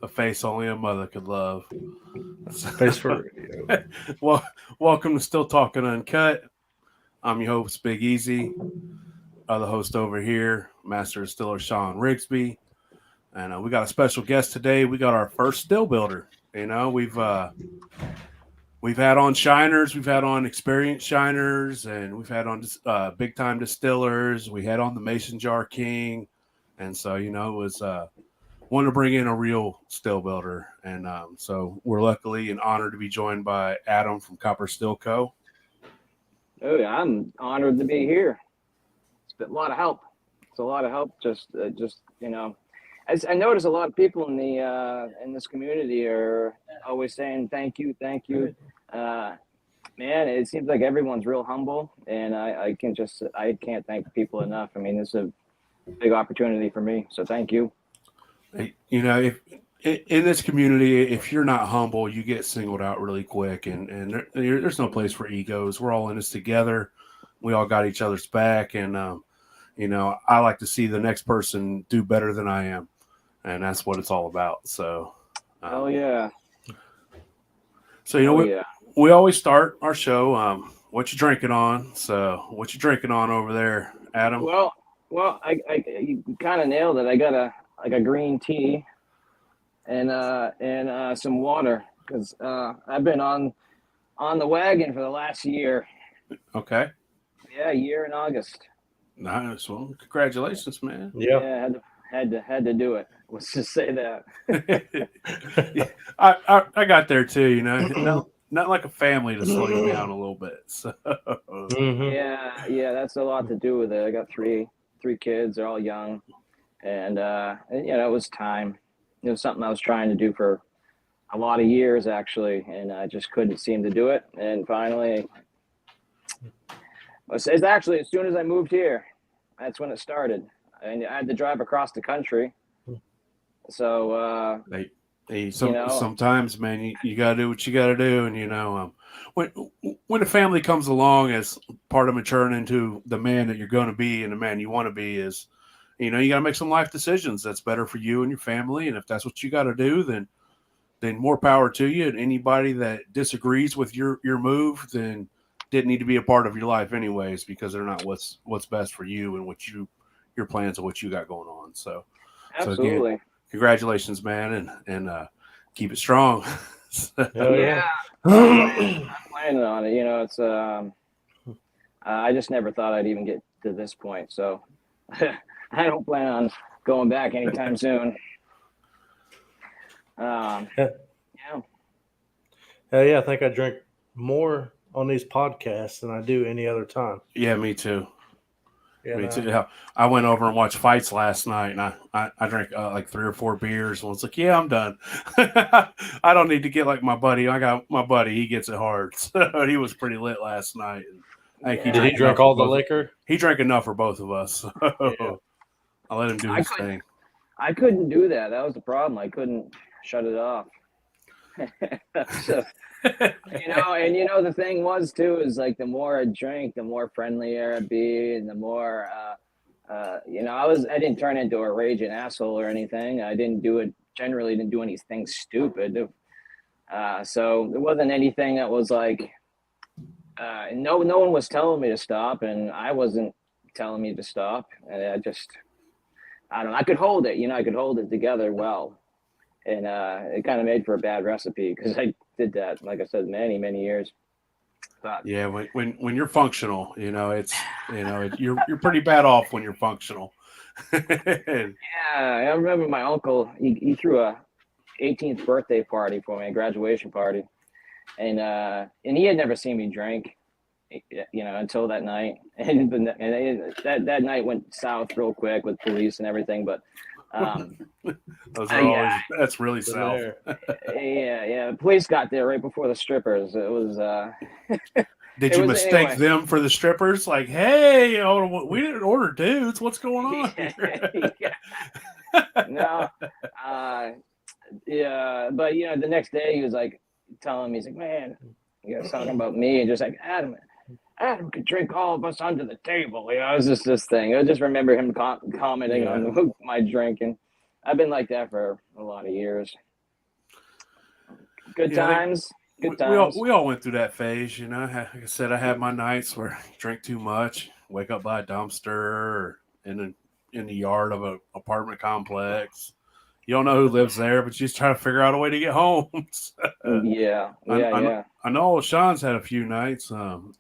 A face only a mother could love. Face for radio. well, welcome to Still Talking Uncut. I'm your host, Big Easy. Other host over here, Master Distiller Sean Rigsby, and we got a special guest today. We got our first still builder. We've had on shiners, we've had on experienced shiners, and we've had on big time distillers. We had on the Mason Jar King, and so it was wanted to bring in a real still builder, and so we're luckily and honored to be joined by Adam from Copper Still Co. Oh, yeah, I'm honored to be here. It's been a lot of help. It's a lot of help. Just as I notice, a lot of people in this community are always saying thank you, thank you. Man, it seems like everyone's real humble, and I can't thank people enough. I mean, this is a big opportunity for me, so thank you. If in this community, if you're not humble, you get singled out really quick, and there's no place for egos. We're all in this together. We all got each other's back, and I like to see the next person do better than I am, and that's what it's all about. So, Oh yeah. So Yeah. we always start our show. What you drinking on? So, what you drinking on over there, Adam? Well, you kind of nailed it. I got a green tea and some water because I've been on the wagon for the last year. Okay, Yeah, year in August. nice. Well, congratulations, man. Yeah. Yeah, had to do it. Let's just say that. Yeah, I got there too. Not like a family to slow you down a little bit. So, hmm Yeah, that's a lot to do with it. I got three kids. They're all young, and it was time. It was something I was trying to do for a lot of years actually, and I just couldn't seem to do it. And finally, it's actually as soon as I moved here, that's when it started. And I had to drive across the country. So sometimes, man, you got to do what you got to do, and when when a family comes along as part of maturing into the man that you're going to be and the man you want to be is, you got to make some life decisions that's better for you and your family, and if that's what you got to do, then more power to you. And anybody that disagrees with your move, then didn't need to be a part of your life anyways, because they're not what's best for you and your plans and what you got going on. So again, absolutely. congratulations, man, and keep it strong. Hell Yeah, yeah. I'm planning on it. It's I just never thought I'd even get to this point. So I don't plan on going back anytime soon. Um, Yeah. yeah. Hell yeah. I think I drink more on these podcasts than I do any other time. Yeah, me too. You Me know? too. Yeah. I went over and watched fights last night, and I drank like 3 or 4 beers, and was like, yeah, I'm done. I don't need to get like my buddy. I got my buddy. He gets it hard. So he was pretty lit last night. And I think he Did he drank enough drink for all the both. liquor? He drank enough for both of us. Yeah. So I let him do I his couldn't. thing. I couldn't do that. That was the problem. I couldn't shut it off. So, and the thing was too is like the more I drank, the more friendlier I'd be, and the more I didn't turn into a raging asshole or anything. I didn't do it. Generally, didn't do anything stupid. So it wasn't anything that was like no one was telling me to stop, and I wasn't telling me to stop, and I don't know. I could hold it. I could hold it together well, and it kind of made for a bad recipe because I did that, like I said, many years. But Yeah, when you're functional, it's you're pretty bad off when you're functional. And yeah, I remember my uncle. He threw a 18th birthday party for me, a graduation party, and he had never seen me drink, until that night. And that night went south real quick with police and everything. But those are yeah, always that's really Been south. there. yeah. The police got there right before the strippers. It was Did it you was mistake anyway. them for the strippers? Like, hey, we didn't order dudes. What's going on here? Yeah. No, uh, yeah, but the next day he was like telling me, he's like, man, he was talking about me and just like Adam could drink all of us under the table. It was just this thing. I just remember him commenting Yeah. on my drinking. I've been like that for a lot of years. Good Yeah, times. Good we all times. we all went through that phase, you know. Like I said, I had my nights where I drink too much, wake up by a dumpster or in the yard of a apartment complex. You don't know who lives there, but you just try to figure out a way to get home. Yeah, I, yeah, I, yeah. I know Sean's had a few nights. Oh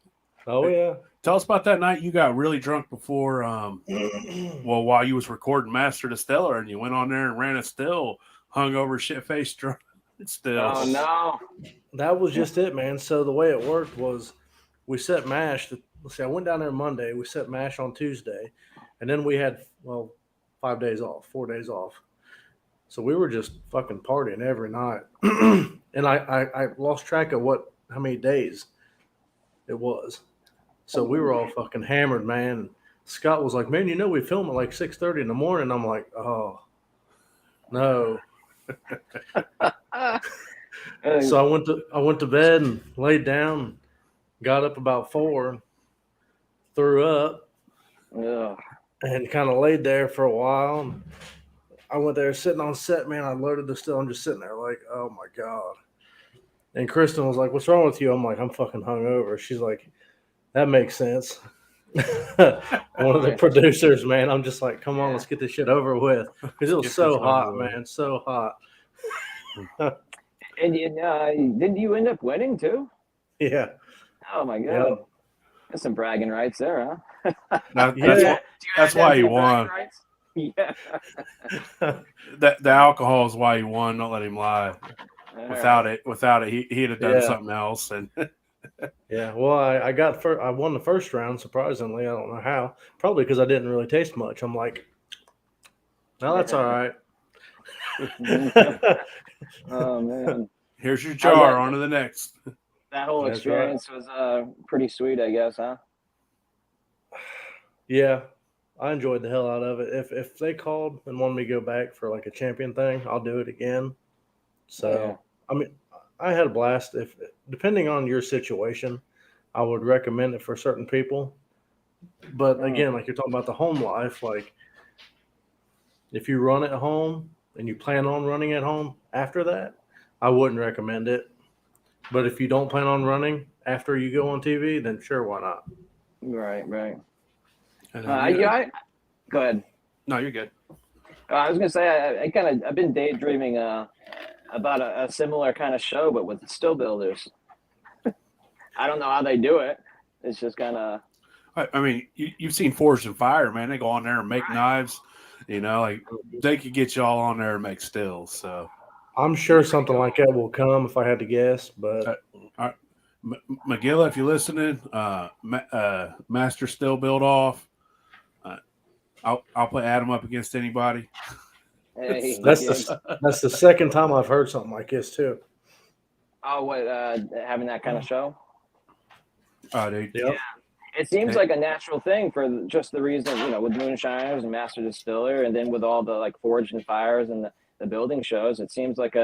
yeah. Tell us about that night you got really drunk before. Well, while you was recording Master Distiller, and you went on there and ran a still, hungover, shit faced drunk still. Oh no. That was just it, man. So the way it worked was we set mash. Let's see, I went down there Monday. We set mash on Tuesday, and then we had 5 days off, 4 days off. So we were just fucking partying every night, and I lost track of how many days it was. So we were all fucking hammered, man. Scott was like, "Man, we film at like 6:30 in the morning." I'm like, "Oh no." So I went to bed and laid down. Got up about 4, threw up, Ugh. and kind of laid there for a while. And I went there sitting on set, man. I loaded the still. I'm just sitting there like, oh my God. And Kristen was like, "What's wrong with you?" I'm like, "I'm fucking hungover." She's like, "That makes sense." One of the producers, man, I'm just like, "Come on, let's get this shit over with." Because it was so hot, man. So hot. And didn't you end up winning too? Yeah. Oh my God. Yep. That's some bragging rights there, huh? That's why he won. Yeah. The alcohol is why he won. Don't let him lie. Without it, he'd have done something else. And yeah, well, I won the first round. Surprisingly, I don't know how. Probably because I didn't really taste much. I'm like, no, that's all right. Oh man. Here's your jar. On to the next. That whole experience was pretty sweet, I guess, huh? Yeah, I enjoyed the hell out of it. If they called and wanted me to go back for like a champion thing, I'll do it again. So I mean, I had a blast. If depending on your situation, I would recommend it for certain people. But again, like you're talking about the home life, like if you run at home and you plan on running at home after that, I wouldn't recommend it. But if you don't plan on running after you go on TV, then sure, why not? Right. Go ahead. No, you're good. I was gonna say I've been daydreaming about a similar kind of show, but with still builders. I don't know how they do it. It's just kind of. I mean, you've seen Forged and Fire, man. They go on there and make knives. Like they could get you all on there and make stills. So I'm sure something like that will come if I had to guess. But McGilla, if you're listening, Master Still Build Off. I'll put Adam up against anybody. Hey, that's the second time I've heard something like this too. Oh, what having that kind of show? Dude. Yeah. It seems like a natural thing for just the reason, with Moonshiners and Master Distiller, and then with all the like Forged and Fires and the building shows, it seems like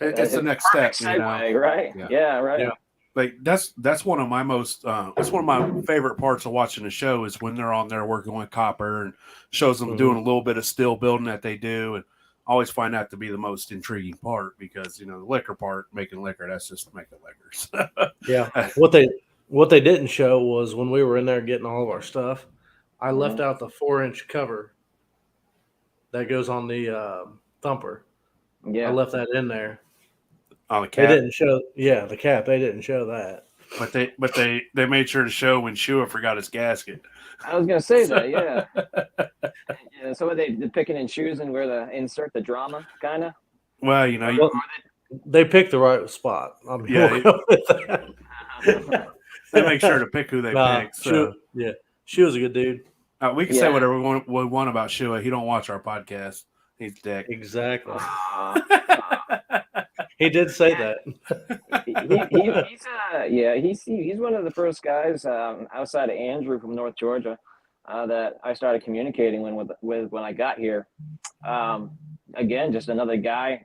it's the next step, segue, right? Yeah, right. Yeah. Like that's one of my that's one of my favorite parts of watching the show is when they're on there working with copper and shows them doing a little bit of still building that they do, and I always find that to be the most intriguing part because the liquor part, making liquor, that's just making liquors. Yeah. What they didn't show was when we were in there getting all of our stuff, I left out the 4-inch cover that goes on the thumper. Yeah. I left that in there. On the cap. They didn't show the cap. They didn't show that. But they made sure to show when Shua forgot his gasket. I was gonna say that, yeah. Yeah, so are they picking and choosing where to insert the drama, kind of? Well, they picked the right spot. They make sure to pick who they pick. So. She was a good dude. We can say whatever we want about Shua. He don't watch our podcast. He's a dick. Exactly. He did say that. He's one of the first guys outside of Andrew from North Georgia that I started communicating with when I got here. Again, just another guy,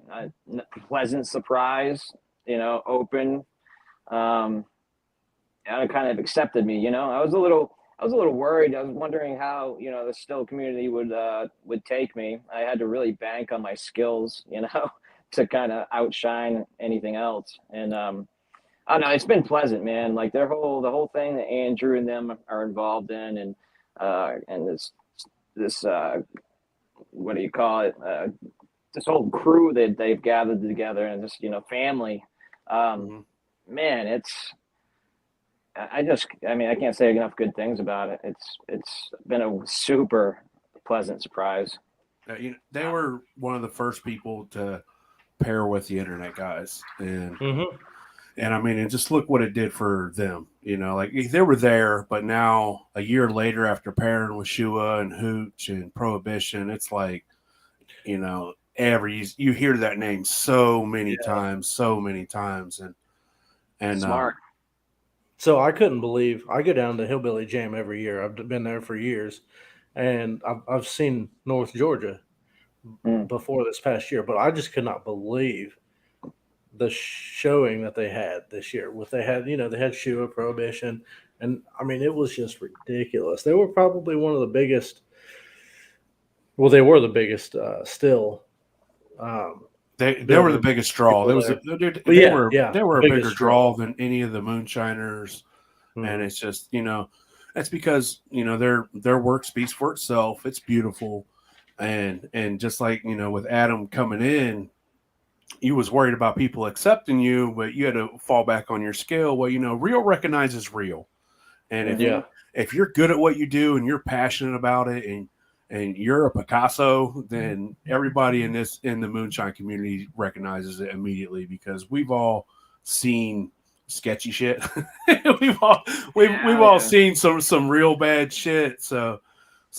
pleasant surprise, open. And kind of accepted me. I was a little worried. I was wondering how the still community would take me. I had to really bank on my skills, to kind of outshine anything else. And I don't know, it's been pleasant, man. Like the whole thing that Andrew and them are involved in, and this what do you call it? This whole crew that they've gathered together, and this family. Man, I mean, I can't say enough good things about it. It's been a super pleasant surprise. They were one of the first people to pair with the internet guys, and and I mean, and just look what it did for them. Like they were there, but now a year later, after pairing with Shua and Hooch and Prohibition, it's like, you hear that name so many times, and Smart. So I couldn't believe I go down to Hillbilly Jam every year. I've been there for years, and I've seen North Georgia before this past year, but I just could not believe the showing that they had this year. They had Shua, Prohibition, and I mean it was just ridiculous. They were probably one of the biggest. Well, they were the biggest still. They were the biggest draw. They were a bigger draw than any of the moonshiners, and it's just that's because their work speaks for itself. It's beautiful, and just like with Adam coming in, you was worried about people accepting you, but you had to fall back on your skill. Well, real recognizes real, and if you're good at what you do and you're passionate about it and you're a Picasso, then everybody in the moonshine community recognizes it immediately, because we've all seen sketchy shit. we've all seen some real bad shit. So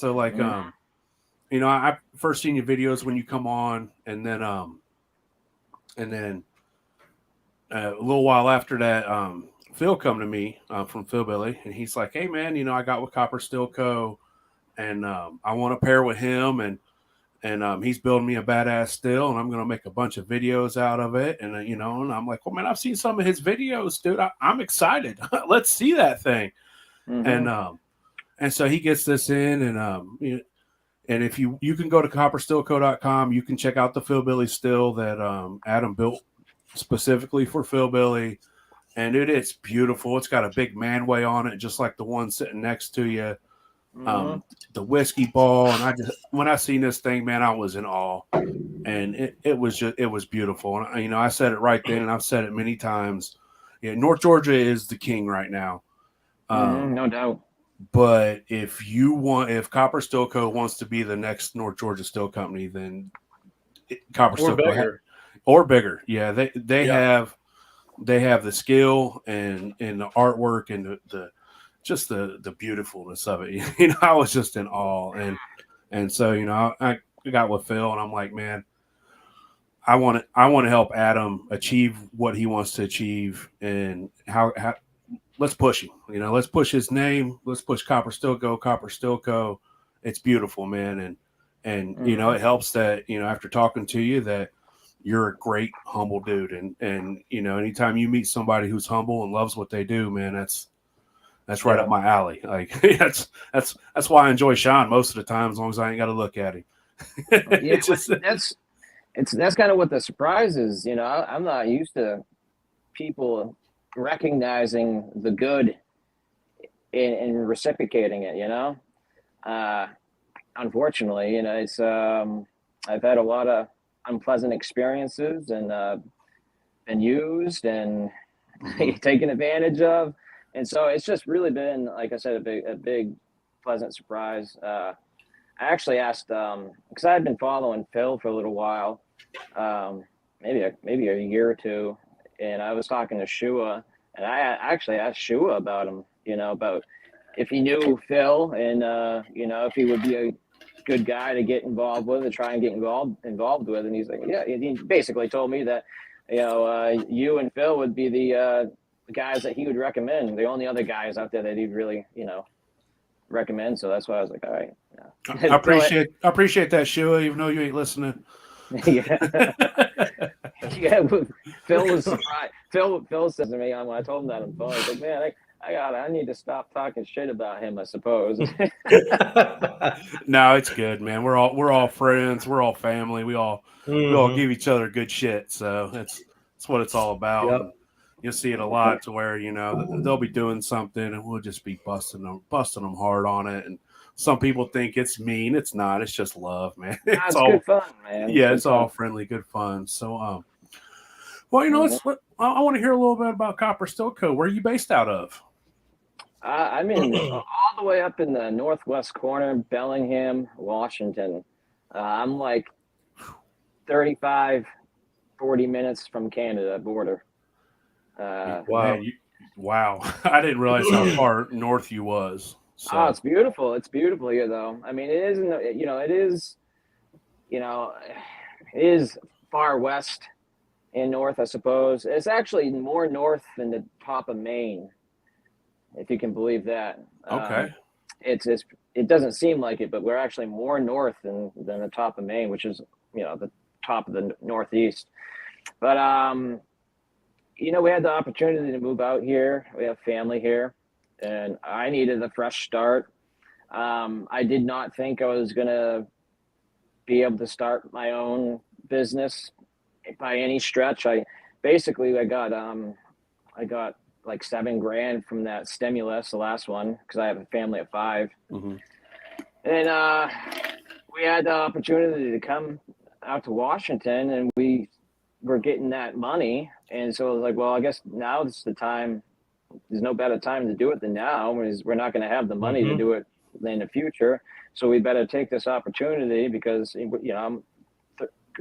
like I first seen your videos when you come on, and then a little while after that, Phil come to me from Phil Billy, and he's like, "Hey man, I got with Copper Steel Co. and I want to pair with him, and he's building me a badass still, and I'm going to make a bunch of videos out of it." And and I'm like, "Well, man, I've seen some of his videos, dude. I'm excited. Let's see that thing." And so he gets this in, and and if you can go to coppersteelco.com, you can check out the Phil Billy still that Adam built specifically for Phil Billy, and it's beautiful. It's got a big manway on it, just like the one sitting next to you. The whiskey ball, and when I seen this thing, man, I was in awe, and it was beautiful. And I said it right then, and I've said it many times. Yeah, North Georgia is the king right now, no doubt. But if Copper Steel Co. wants to be the next North Georgia Steel Company, then Copper Steel Co. or bigger, yeah, they have the skill and the artwork and the beautifulness of it. I was just in awe, and so I got with Phil, and I'm like, man, I want to help Adam achieve what he wants to achieve, and how let's push him. Let's push his name. Let's push Copper Steel Co. It's beautiful, man, and it helps that after talking to you that you're a great humble dude, and anytime you meet somebody who's humble and loves what they do, man, that's right up my alley. Like that's why I enjoy Sean most of the time, as long as I ain't got to look at him. That's kind of what the surprise is. I'm not used to people recognizing the good and reciprocating it. Unfortunately, it's I've had a lot of unpleasant experiences and been used and taken advantage of. And so it's just really been, like I said, a big pleasant surprise. I actually asked, because I had been following Phil for a little while, maybe a year or two, and I was talking to Shua, and I actually asked Shua about him, about if he knew Phil, and if he would be a good guy to get involved with and try and get involved with. And he's like, yeah. He basically told me that you and Phil would be the guys that he would recommend, the only other guys out there that he'd really recommend. So that's why I was like, all right. Yeah. I appreciate that, Shua, even though you ain't listening. Yeah. Phil was surprised. Phil says to me when I told him that on the phone, he's like, man, I need to stop talking shit about him, I suppose. No, it's good, man. We're all friends. We're all family. We all give each other good shit. So that's what it's all about. Yep. And you'll see it a lot to where they'll be doing something and we'll just be busting them hard on it. And some people think it's mean. It's not. It's just love, man. It's all good fun, man. It's all friendly, good fun. So well, I want to hear a little bit about Copper Steel Co. Where are you based out of? I'm in all the way up in the northwest corner, Bellingham, Washington. I'm like 35, 40 minutes from Canada border. Wow. Man, wow. I didn't realize how far north you was. So. Oh, it's beautiful. It's beautiful here, though. I mean, it is far west and north, I suppose. It's actually more north than the top of Maine, if you can believe that. Okay. It doesn't seem like it, but we're actually more north than the top of Maine, which is, the top of the Northeast. But, we had the opportunity to move out here. We have family here, and I needed a fresh start. I did not think I was going to be able to start my own business by any stretch. I got like $7,000 from that stimulus, the last one, because I have a family of 5. Mm-hmm. And we had the opportunity to come out to Washington, and we were getting that money. And so I was like, well, I guess now is the time. There's no better time to do it than now, because we're not going to have the money to do it in the future. So we better take this opportunity, because I'm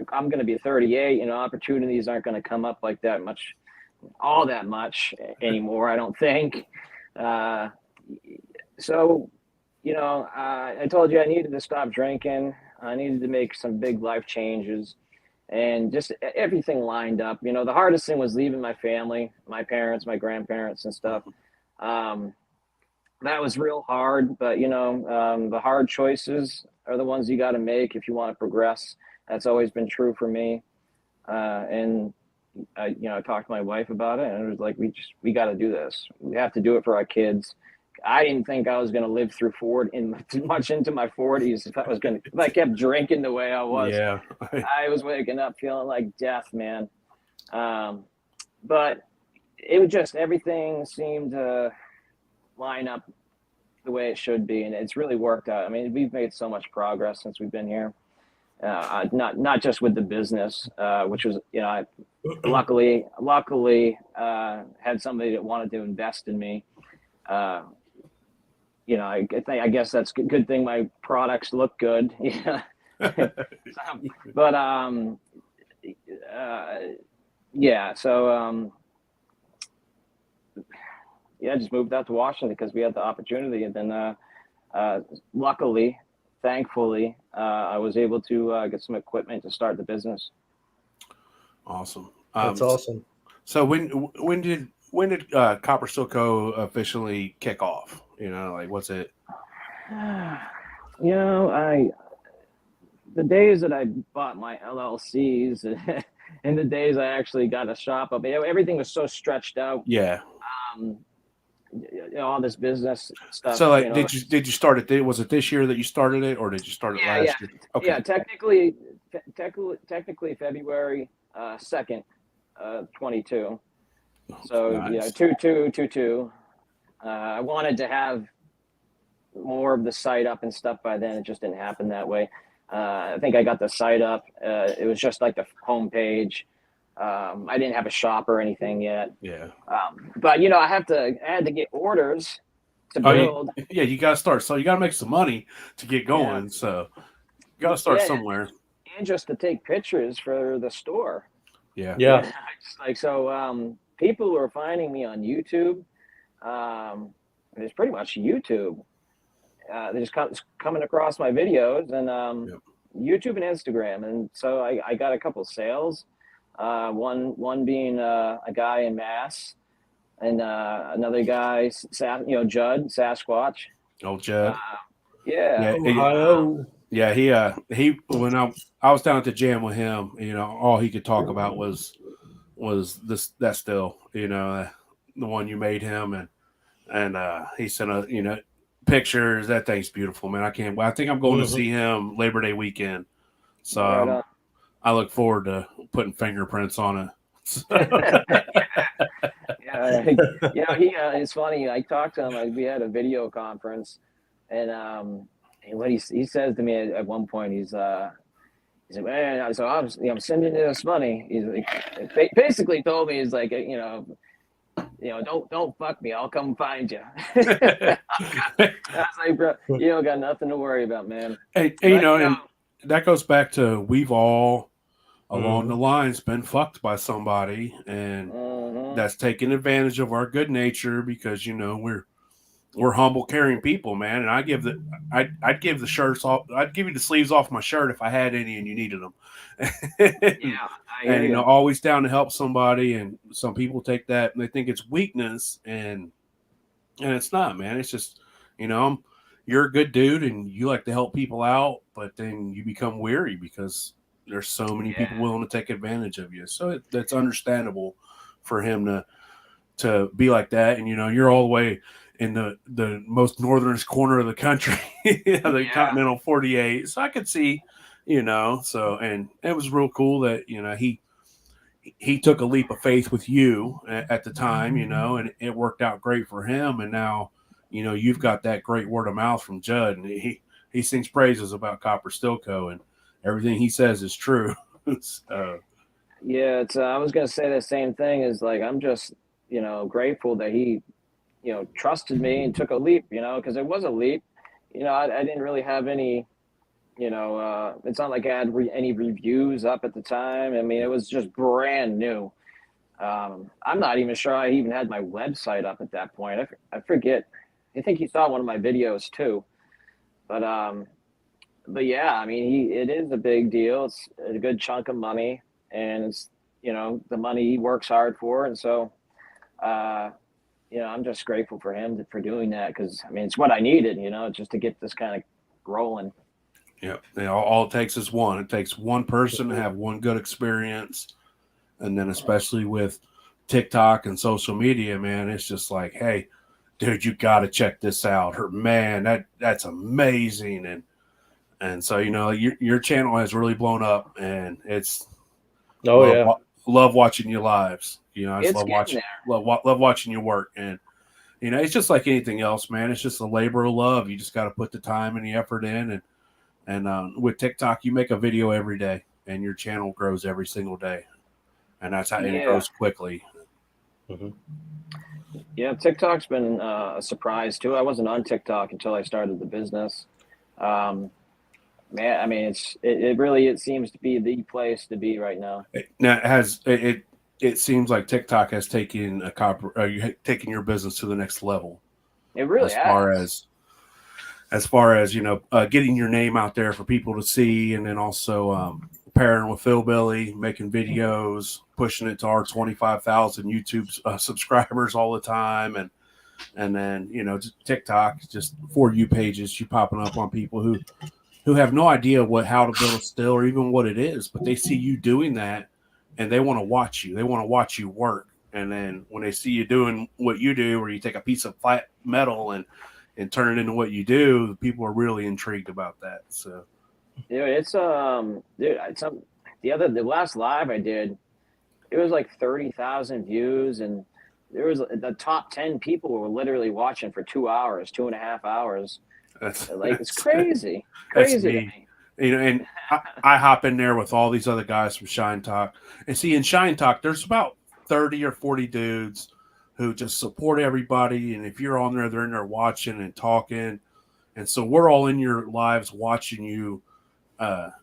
going to be 38. Opportunities aren't going to come up like that much anymore, I don't think. So I told you I needed to stop drinking. I needed to make some big life changes, and just everything lined up. The hardest thing was leaving my family, my parents, my grandparents and stuff. That was real hard, but the hard choices are the ones you got to make if you want to progress. That's always been true for me. And I talked to my wife about it, and it was like, we got to do this. We have to do it for our kids. I didn't think I was going to live through much into my 40s if I kept drinking the way I was. Yeah. I was waking up feeling like death, man. But it was just, everything seemed to line up the way it should be, and it's really worked out. I mean, we've made so much progress since we've been here. Not just with the business, which was, I luckily had somebody that wanted to invest in me. I guess that's a good thing my products look good. But I just moved out to Washington because we had the opportunity, and then luckily, thankfully, I was able to get some equipment to start the business. Awesome. That's awesome. So when did Copper Steel Co. officially kick off? What's it? The days that I bought my LLCs and the days I actually got a shop up, everything was so stretched out. Yeah. All this business stuff. So did you start it? Was it this year that you started it, or did you start it last year? Okay. Yeah, technically February 2nd, 22. So nice. 22. I wanted to have more of the site up and stuff by then. It just didn't happen that way. I think I got the site up. It was just like the homepage. I didn't have a shop or anything yet. Yeah. But I had to get orders to build. You got to start. So you got to make some money to get going. Yeah. So you got to start somewhere. And just to take pictures for the store. Yeah. Yeah. People were finding me on YouTube. It's pretty much YouTube. They just coming across my videos, and YouTube and Instagram. And so I got a couple sales. One being a guy in Mass, and another guy, Judd Sasquatch. Oh, Judd. Ohio. He when I was down at the jam with him, all he could talk about was that still, the one you made him, and and he sent pictures. That thing's beautiful, man. I can't. I think I'm going to see him Labor Day weekend, so Right I look forward to putting fingerprints on it. Yeah, he it's funny. I talked to him. We had a video conference, and what he says to me at one point, he's like, man, so I'm sending you this money. He's like, basically told me, he's like, don't fuck me. I'll come find you. I was like, bro, you don't got nothing to worry about, man. And that goes back to we've all along the lines been fucked by somebody, and that's taking advantage of our good nature because we're humble, caring people, man. And I'd give the shirts off. I'd give you the sleeves off my shirt if I had any and you needed them. And always down to help somebody. And some people take that and they think it's weakness, and it's not, man. It's just you're a good dude and you like to help people out, but then you become weary because there's so many people willing to take advantage of you. So that's understandable for him to be like that. And you're all the way in the most northernest corner of the country, the continental 48. So I could see, so, and it was real cool that, he took a leap of faith with you at the time, and it worked out great for him. And now, you've got that great word of mouth from Judd, and he sings praises about Copper Stilco, and everything he says is true. So. Yeah, I was going to say the same thing. Is like, I'm just, grateful that he, trusted me and took a leap, because it was a leap. I didn't really have any, it's not like I had any reviews up at the time. I mean, it was just brand new. I'm not even sure I even had my website up at that point. I forget. I think he saw one of my videos too. But yeah, I mean, it is a big deal. It's a good chunk of money, and it's, the money he works hard for. And so, I'm just grateful for him for doing that, because, I mean, it's what I needed, just to get this kind of rolling. Yeah. All it takes is one. It takes one person to have one good experience. And then especially with TikTok and social media, man, it's just like, hey, dude, you got to check this out. Or, man, that's amazing. And so, your channel has really blown up, and it's love watching your lives. I just love watching your work. And, it's just like anything else, man. It's just a labor of love. You just got to put the time and the effort in. And with TikTok, you make a video every day, and your channel grows every single day. And that's how it grows quickly. Mm-hmm. Yeah, TikTok's been a surprise too. I wasn't on TikTok until I started the business. Man, I mean, it seems to be the place to be right now. Now it seems like TikTok has taken taking your business to the next level. It really has. As far as getting your name out there for people to see, and then also pairing with Phil Billy, making videos, pushing it to our 25,000 YouTube subscribers all the time, and then TikTok, just For You pages, you popping up on people who have no idea how to build a still or even what it is, but they see you doing that and they want to watch you. They want to watch you work. And then when they see you doing what you do, where you take a piece of flat metal and turn it into what you do, people are really intrigued about that. So, it's the last live I did, it was like 30,000 views, and there was the top 10 people were literally watching for 2 hours, 2.5 hours. It's crazy. Crazy to me. And I hop in there with all these other guys from Shine Talk. And see, in Shine Talk, there's about 30 or 40 dudes who just support everybody. And if you're on there, they're in there watching and talking. And so we're all in your lives watching you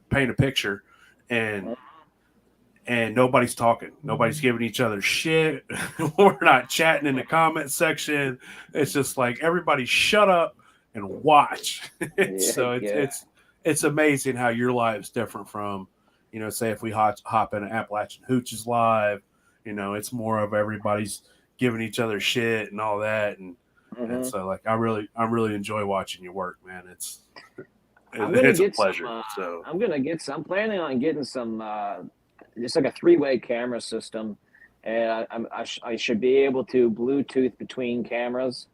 paint a picture. And nobody's talking. Nobody's giving each other shit. We're not chatting in the comment section. It's just like, everybody shut up and watch. So it's amazing how your live's different from, say if we hop in an Appalachian Hooch's live, it's more of everybody's giving each other shit and all that. And so like, I really enjoy watching your work, man. It's a pleasure. I'm planning on getting some, it's like a 3-way camera system, and I should be able to Bluetooth between cameras.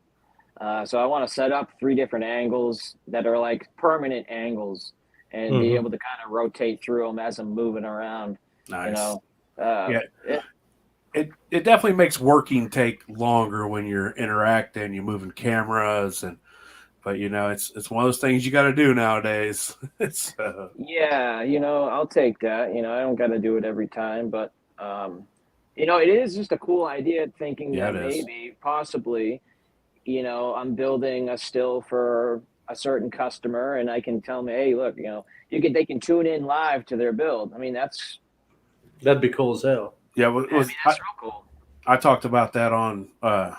So I want to set up 3 different angles that are like permanent angles, and be able to kind of rotate through them as I'm moving around. Nice. You know, Yeah. It definitely makes working take longer when you're interacting, you're moving cameras, but it's one of those things you got to do nowadays. It's yeah, I'll take that. I don't got to do it every time, but it is just a cool idea thinking yeah, that it is. maybe, possibly, I'm building a still for a certain customer, and I can tell them, hey, look, they can tune in live to their build. I mean, That'd be cool as hell. Yeah, that's real cool. I talked about that on a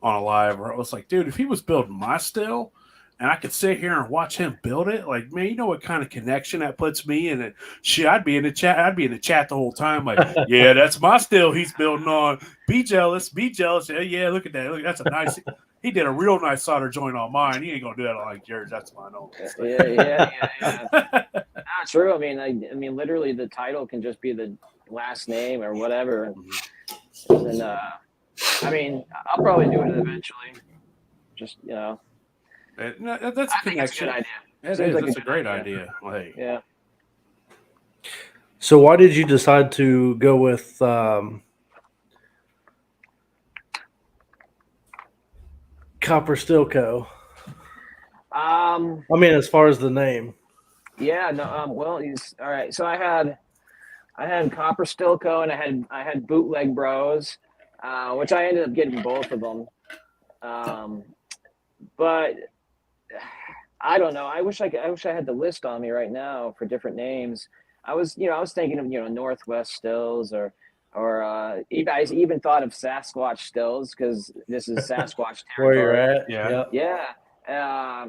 live where I was like, dude, if he was building my still and I could sit here and watch him build it, like, man, you know what kind of connection that puts me in it? Shit, I'd be in the chat. I'd be in the chat the whole time, like, yeah, that's my still he's building on. Be jealous. Yeah, look at that. Look, that's a nice. He did a real nice solder joint on mine. He ain't gonna do that on like yours. That's mine only. Yeah. Not true. I mean, literally, the title can just be the last name or whatever, and I mean, I'll probably do it eventually. Just that's a I think it's a good connection. idea. It Seems is. like It's a a good great idea. idea. Like, Yeah. So why did you decide to go with Copper Steel Co? I mean, as far as the name. Yeah. No. Well, he's all right. So I had Copper Stilco, and I had Bootleg Bros, which I ended up getting both of them. But I don't know. I wish I had the list on me right now for different names. I was thinking of Northwest Stills, or I even thought of Sasquatch Stills, because this is Sasquatch Where you're territory. at. yeah. Yeah.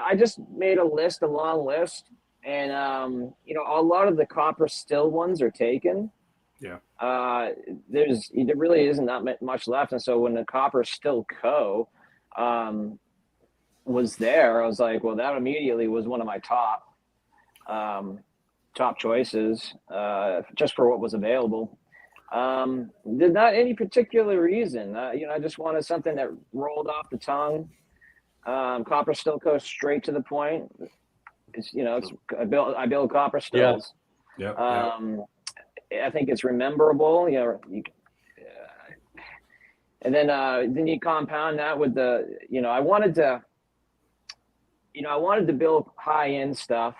I just made a long list, and a lot of the Copper Still ones are taken. Yeah. There really isn't that much left, and so when the Copper Still Co. Was there, I was like, well, that immediately was one of my top choices, just for what was available. There's not any particular reason. I just wanted something that rolled off the tongue. Copper Still goes straight to the point. I build copper stills. Yeah. I think it's rememberable. And then you compound that with I wanted to build high end stuff,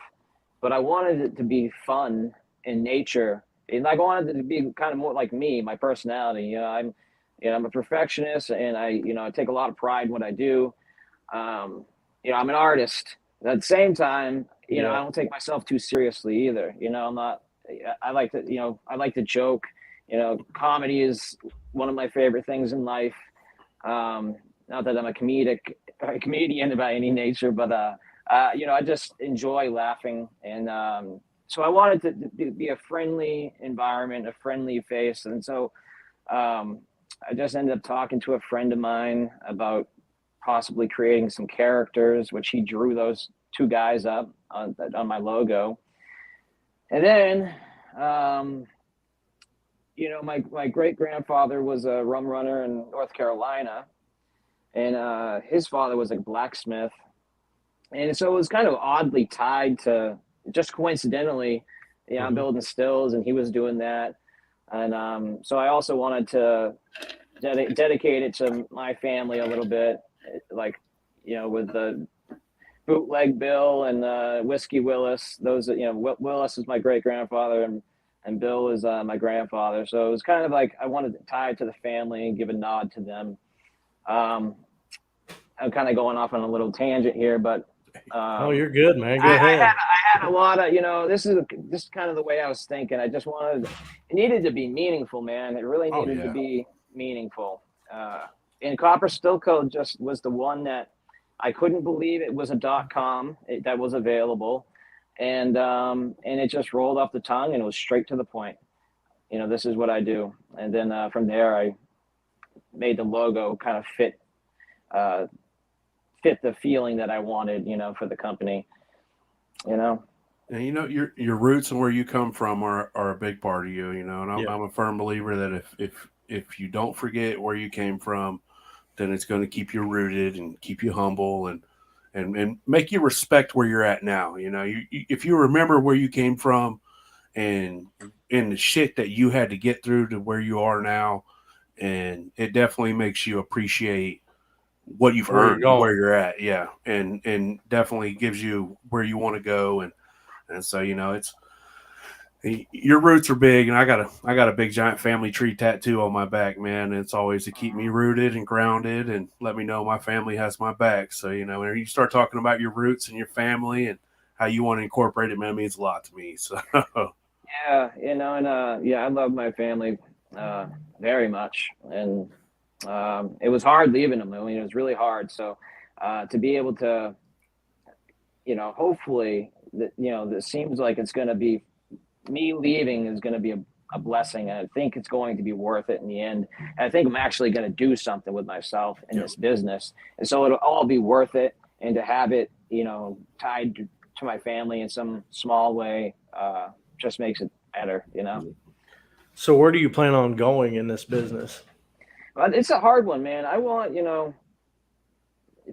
but I wanted it to be fun in nature. And I wanted it to be kind of more like me, my personality. I'm a perfectionist, and I take a lot of pride in what I do. I'm an artist. At the same time, I don't take myself too seriously either. I'm not. I like to joke. Comedy is one of my favorite things in life. Not that I'm a comedian by any nature, but I just enjoy laughing, and so I wanted to be a friendly environment, a friendly face, and so I just ended up talking to a friend of mine about possibly creating some characters, which he drew those 2 guys up on my logo. And then, my great grandfather was a rum runner in North Carolina, and his father was a blacksmith. And so it was kind of oddly tied to, just coincidentally, I'm building stills and he was doing that. And so I also wanted to dedicate it to my family a little bit, like, with the Bootleg Bill and Whiskey Willis. Those, Willis is my great grandfather, and Bill is my grandfather. So it was kind of like I wanted to tie it to the family and give a nod to them. I'm kind of going off on a little tangent here, but oh, you're good, man. Go ahead. I had a lot of, this is kind of the way I was thinking. I just wanted, it needed to be meaningful, man. It really needed to be meaningful. And Copper Still Code just was the one that I couldn't believe it was a .com that was available, and it just rolled off the tongue, and it was straight to the point. This is what I do, and then from there I made the logo kind of fit the feeling that I wanted, for the company. And your roots and where you come from are a big part of you, and I'm a firm believer that if you don't forget where you came from, then it's going to keep you rooted and keep you humble and make you respect where you're at now. You know, if you remember where you came from and the shit that you had to get through to where you are now, and it definitely makes you appreciate what you've earned and where you're at. Yeah. And definitely gives you where you want to go. And so, you know, it's, your roots are big, and I got a big giant family tree tattoo on my back, man. And it's always to keep me rooted and grounded and let me know my family has my back. So, you know, when you start talking about your roots and your family and how you want to incorporate it, man, it means a lot to me. So yeah, you know, and yeah, I love my family very much, and it was hard leaving them. I mean, it was really hard. So to be able to, you know, hopefully, you know, this seems like it's going to be, me leaving is going to be a blessing. And I think it's going to be worth it in the end. And I think I'm actually going to do something with myself in this business. And so it'll all be worth it. And to have it, you know, tied to my family in some small way just makes it better, you know? So where do you plan on going in this business? It's a hard one, man. I want, you know,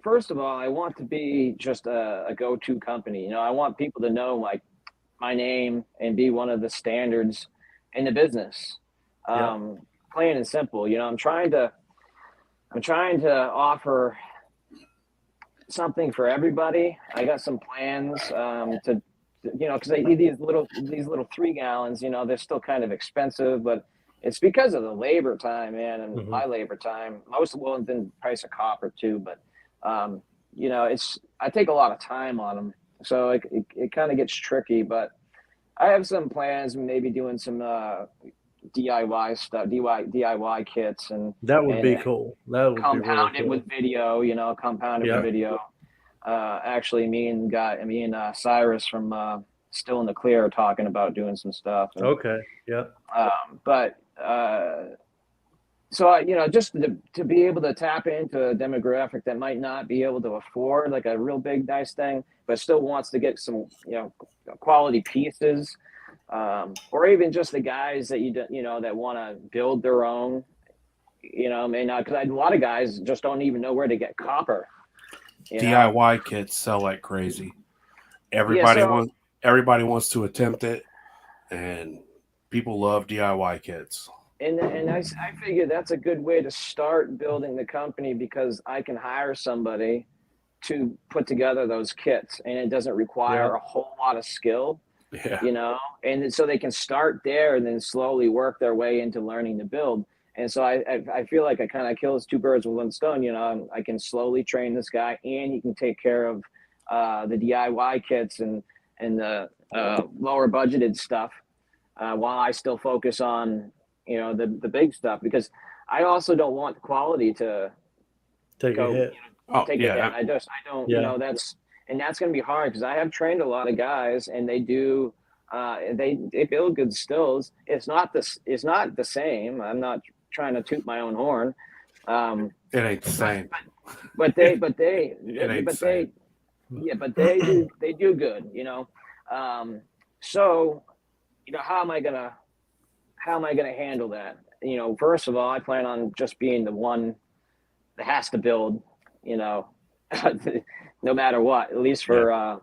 first of all, I want to be just a go-to company. You know, I want people to know, like, my name and be one of the standards in the business. Plain and simple. You know, I'm trying to offer something for everybody. I got some plans to, you know, because these little 3 gallons, you know, they're still kind of expensive, but it's because of the labor time, man, and my labor time. Well, then price of copper too, but you know, I take a lot of time on them. So it kind of gets tricky, but I have some plans, maybe doing some DIY stuff, DIY kits, and that would be cool. That would compound be really it cool. with video, you know, with video. Actually, me and Cyrus from Still in the Clear are talking about doing some stuff. And, okay. Yeah. But so you know, just to be able to tap into a demographic that might not be able to afford like a real big nice thing, but still wants to get some, you know, quality pieces, or even just the guys that you know that want to build their own, you know, may not, because a lot of guys just don't even know where to get copper. DIY kits sell like crazy. Everybody wants to attempt it, and people love DIY kits. And I figure that's a good way to start building the company, because I can hire somebody to put together those kits, and it doesn't require a whole lot of skill, you know, and so they can start there and then slowly work their way into learning to build. And so I feel like I kind of kills 2 birds with 1 stone. You know, I can slowly train this guy, and he can take care of the DIY kits and the lower budgeted stuff while I still focus on, you know, the big stuff, because I also don't want the quality to take a hit. Take a hit. I don't, you know, that's going to be hard, because I have trained a lot of guys, and they do, they build good stills. It's not the same. I'm not trying to toot my own horn. It ain't the same. But they do good, you know. So, you know, how am I gonna handle that? You know, first of all, I plan on just being the one that has to build, you know, no matter what, at least for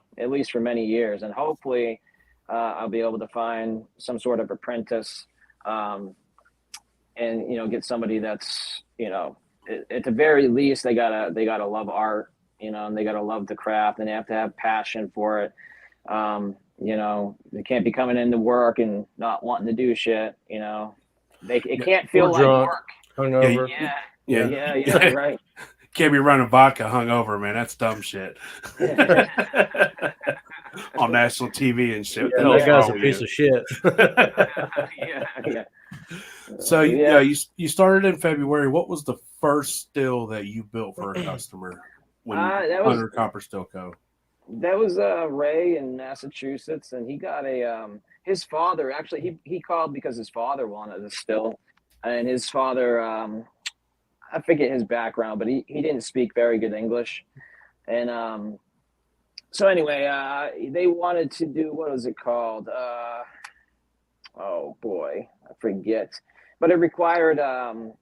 many years. And hopefully I'll be able to find some sort of apprentice, and, you know, get somebody that's, you know, at the very least, they gotta love art, you know, and they gotta love the craft, and they have to have passion for it. You know, they can't be coming into work and not wanting to do shit, you know. It can't feel like work. Hungover. Yeah, right. Can't be running vodka hungover, man. That's dumb shit. On national TV and shit. Yeah, that guy's a piece of shit. Yeah. So you started in February. What was the first still that you built for a customer when under Copper Still Co.? That was Ray in Massachusetts, and he got his father, actually he called because his father wanted a still, and his father, I forget his background, but he didn't speak very good English, and so anyway, they wanted to do, what was it called? Oh boy, I forget, but it required a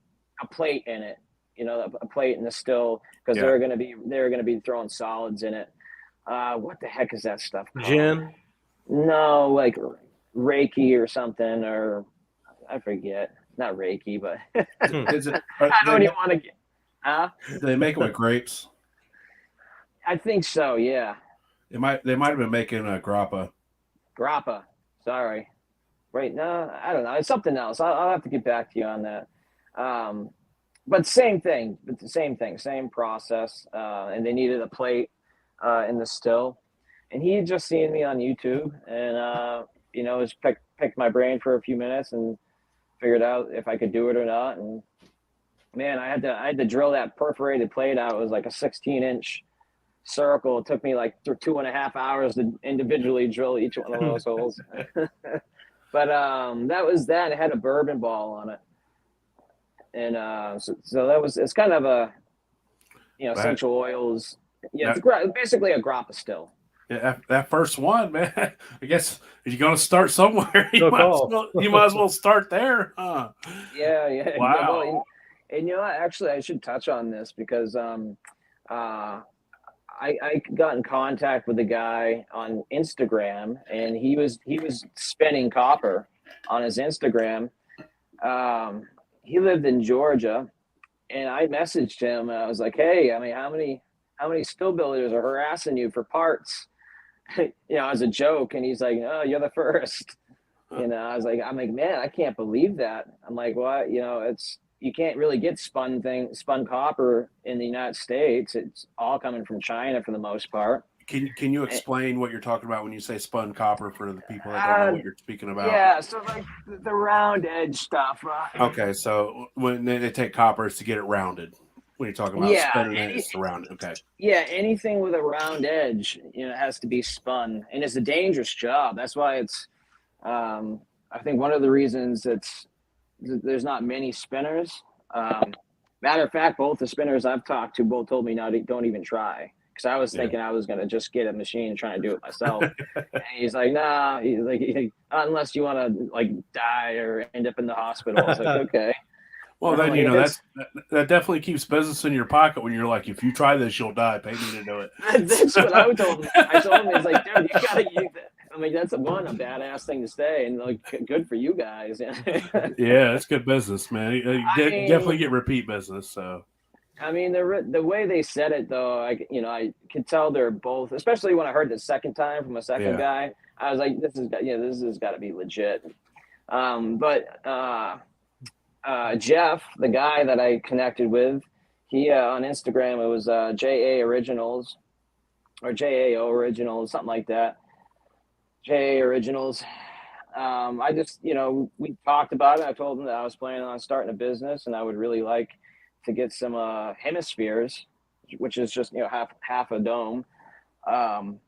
plate in it, a plate and a still, because Yeah. they were gonna be throwing solids in it. What the heck is that stuff called? Gin. No, like Reiki or something, or I forget. Not Reiki, but Is it? I don't even want to get. Do they make it with grapes? I think so. Yeah, They might have been making a grappa. grappa. Sorry. Right? No, I don't know. It's something else. I'll have to get back to you on that. But same thing. Same process. And they needed a plate in the still, and he had just seen me on YouTube, and just picked my brain for a few minutes and figured out if I could do it or not. And man, I had to drill that perforated plate out. It was like a 16-inch circle. It took me like 2.5 hours to individually drill each one of those holes. But that was that. It had a bourbon ball on it, and so that was. It's kind of a, essential oils. Yeah, it's basically a grappa still. Yeah, that first one, man. I guess if you're going to start somewhere, you Took might as well start there, huh? Yeah. Wow. Well, and actually, I should touch on this because I got in contact with a guy on Instagram, and he was spinning copper on his Instagram. He lived in Georgia, and I messaged him. And I was like, "Hey, I mean, how many still builders are harassing you for parts?" As a joke. And he's like, "Oh, you're the first." I'm like, man, I can't believe that. I'm like, what? You can't really get spun copper in the United States. It's all coming from China for the most part. Can you explain what you're talking about when you say spun copper for the people that don't know what you're speaking about? Yeah, so like the round edge stuff. Okay, so when they take coppers to get it rounded, when you're talking about spinning it, it's rounded. Okay. Yeah, anything with a round edge, has to be spun, and it's a dangerous job. That's why it's. I think one of the reasons there's not many spinners. Matter of fact, both the spinners I've talked to both told me don't even try, because I was thinking I was gonna just get a machine and try to do it myself. And he's like, nah. He's like, unless you want to like die or end up in the hospital. I was like, okay. Well, then that definitely keeps business in your pocket when you're like, if you try this, you'll die. Pay me to do it. That's what I told him. I told him, it's like, dude, you gotta use that. I mean, that's a badass thing to say, and like, good for you guys. Yeah, it's good business, man. You definitely get repeat business. So, I mean, the way they said it, though, I could tell they're both. Especially when I heard the second time from a second guy, I was like, this has got to be legit. Jeff, the guy that I connected with, he on Instagram, it was JA Originals or JAO Originals, something like that. JA Originals. I just, we talked about it. I told him that I was planning on starting a business, and I would really like to get some hemispheres, which is just half a dome, and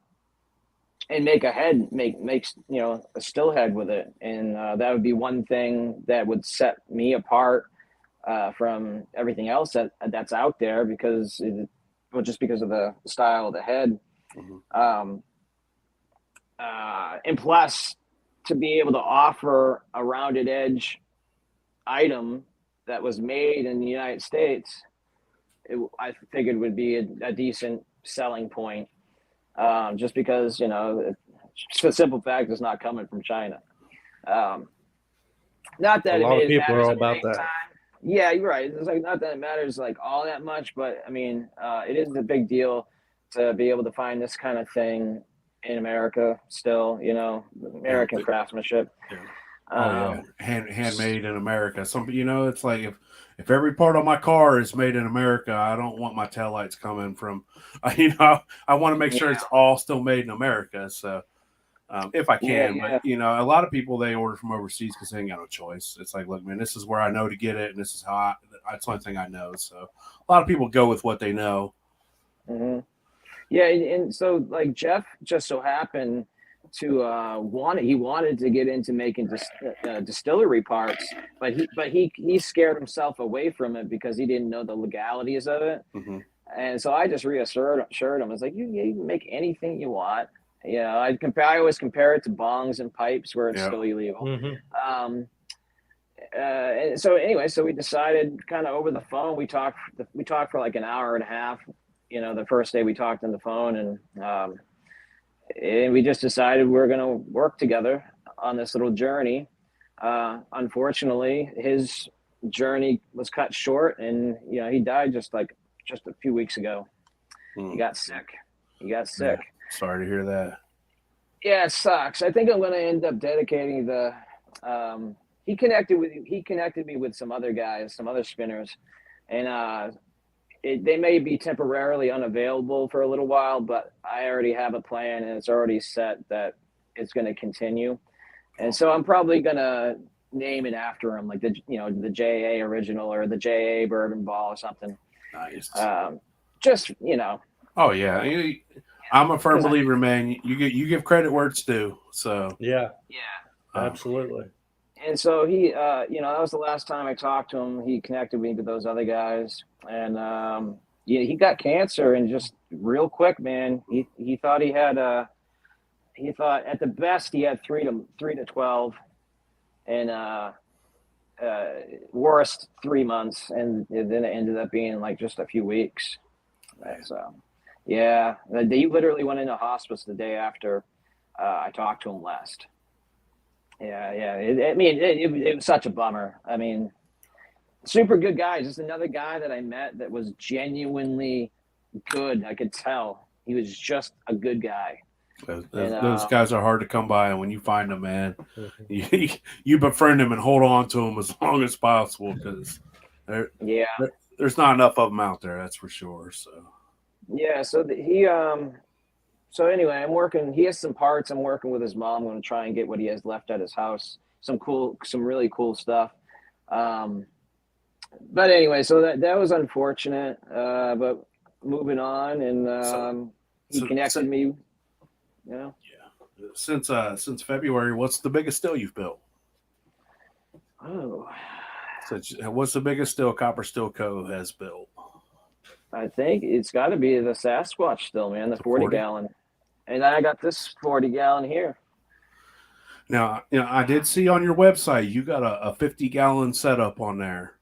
make a head, make a still head with it, and that would be one thing that would set me apart from everything else that's out there, because just because of the style of the head. Mm-hmm. And plus, to be able to offer a rounded edge item that was made in the United States, I figured would be a decent selling point. Just because, it's the simple fact it's not coming from China. Not that a lot of people are all about that. Time. Yeah, you're right. It's like, not that it matters like all that much, but I mean, it is a big deal to be able to find this kind of thing in America still, American craftsmanship. Yeah. Handmade in America. It's like if every part on my car is made in America, I don't want my taillights coming from, I want to make sure it's all still made in America. So if I can, but a lot of people, they order from overseas because they ain't got no choice. It's like, look, man, this is where I know to get it, and this is how that's the only thing I know. So a lot of people go with what they know. Mm-hmm. Yeah, and so like Jeff just so happened to wanted to get into making distillery parts, but he scared himself away from it because he didn't know the legalities of it. Mm-hmm. And so I just reassured him. It's like, you can make anything you want. I always compare it to bongs and pipes where it's still illegal. Mm-hmm. And so anyway, so we decided kind of over the phone. We talked for like an hour and a half. You know, the first day we talked on the phone, and we just decided we are going to work together on this little journey. Unfortunately, his journey was cut short, and you know, he died just a few weeks ago. He got sick. Yeah, sorry to hear that. Yeah, it sucks. I think I'm going to end up dedicating the. He connected me with some other guys, some other spinners, and they may be temporarily unavailable for a little while, but I already have a plan, and it's already set that it's going to continue. And so I'm probably going to name it after him, like the JA original or the JA bourbon ball or something. Nice. Just, you know. Oh yeah. I'm a firm believer, man. You give credit where it's due. So yeah, absolutely. And so he, that was the last time I talked to him. He connected me with those other guys, and he got cancer, and just real quick, man. He thought he had he thought at the best he had 3 to 12, and worst 3 months, and then it ended up being like just a few weeks. So, yeah, he literally went into hospice the day after I talked to him last. Yeah. It was such a bummer. I mean, super good guy. Just another guy that I met that was genuinely good. I could tell he was just a good guy. Those guys are hard to come by, and when you find them, man, you befriend them and hold on to them as long as possible, because there's not enough of them out there. That's for sure. So yeah. So anyway, I'm working. He has some parts. I'm working with his mom. I'm going to try and get what he has left at his house. Some really cool stuff. But anyway, so that was unfortunate. But moving on, and he connected me. You know. Yeah. Since February, what's the biggest still you've built? Oh. What's the biggest still Copper Still Co. has built? I think it's got to be the Sasquatch still, man. The 40 gallon. And I got this 40 gallon here. Now, I did see on your website you got a 50 gallon setup on there.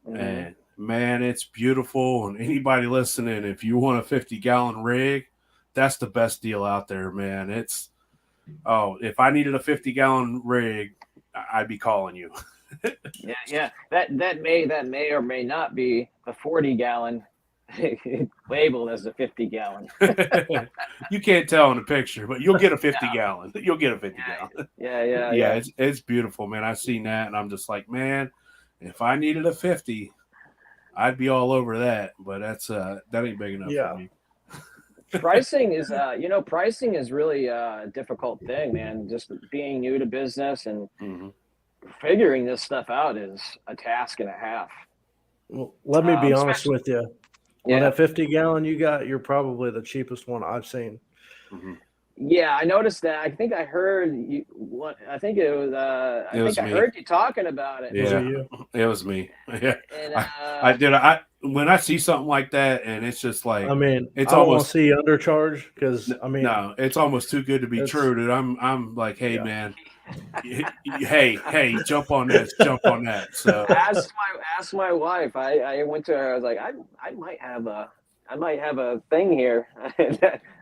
Mm-hmm. And man, it's beautiful. And anybody listening, if you want a 50 gallon rig, that's the best deal out there, man. If I needed a 50 gallon rig, I'd be calling you. Yeah. That may or may not be a 40 gallon labeled as a 50 gallon. You can't tell in the picture, but you'll get a 50 gallon. You'll get a 50 gallon. Yeah. It's beautiful, man. I've seen that, and I'm just like, man, if I needed a 50, I'd be all over that. But that ain't big enough for me. Pricing is really a difficult thing, man. Just being new to business and figuring this stuff out is a task and a half. Well, let me be honest with you. On that 50 gallon you got, you're probably the cheapest one I've seen. Mm-hmm. Yeah, I noticed that. I think I heard you. I think it was. I heard you talking about it. Yeah, it was me. Yeah, and, I did. When I see something like that, and it's just like, I mean, it's I don't almost want to see undercharge, because I mean, no, it's almost too good to be true. That I'm like, hey man, hey, jump on this, jump on that. So ask my wife. I went to her. I was like, I might have a thing here.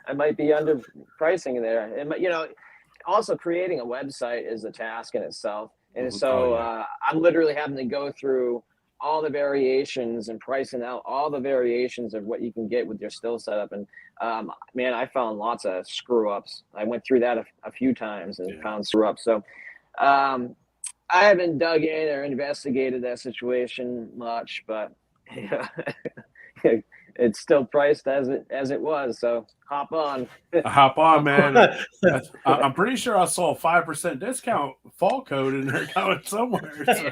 I might be underpricing there. And also creating a website is a task in itself. And so I'm literally having to go through all the variations and pricing out all the variations of what you can get with your still setup. And man, I found lots of screw ups. I went through that a few times and found screw ups. So I haven't dug in or investigated that situation much, but it's still priced as it was. So hop on, man. I'm pretty sure I saw a 5% discount fall code in there going somewhere. So.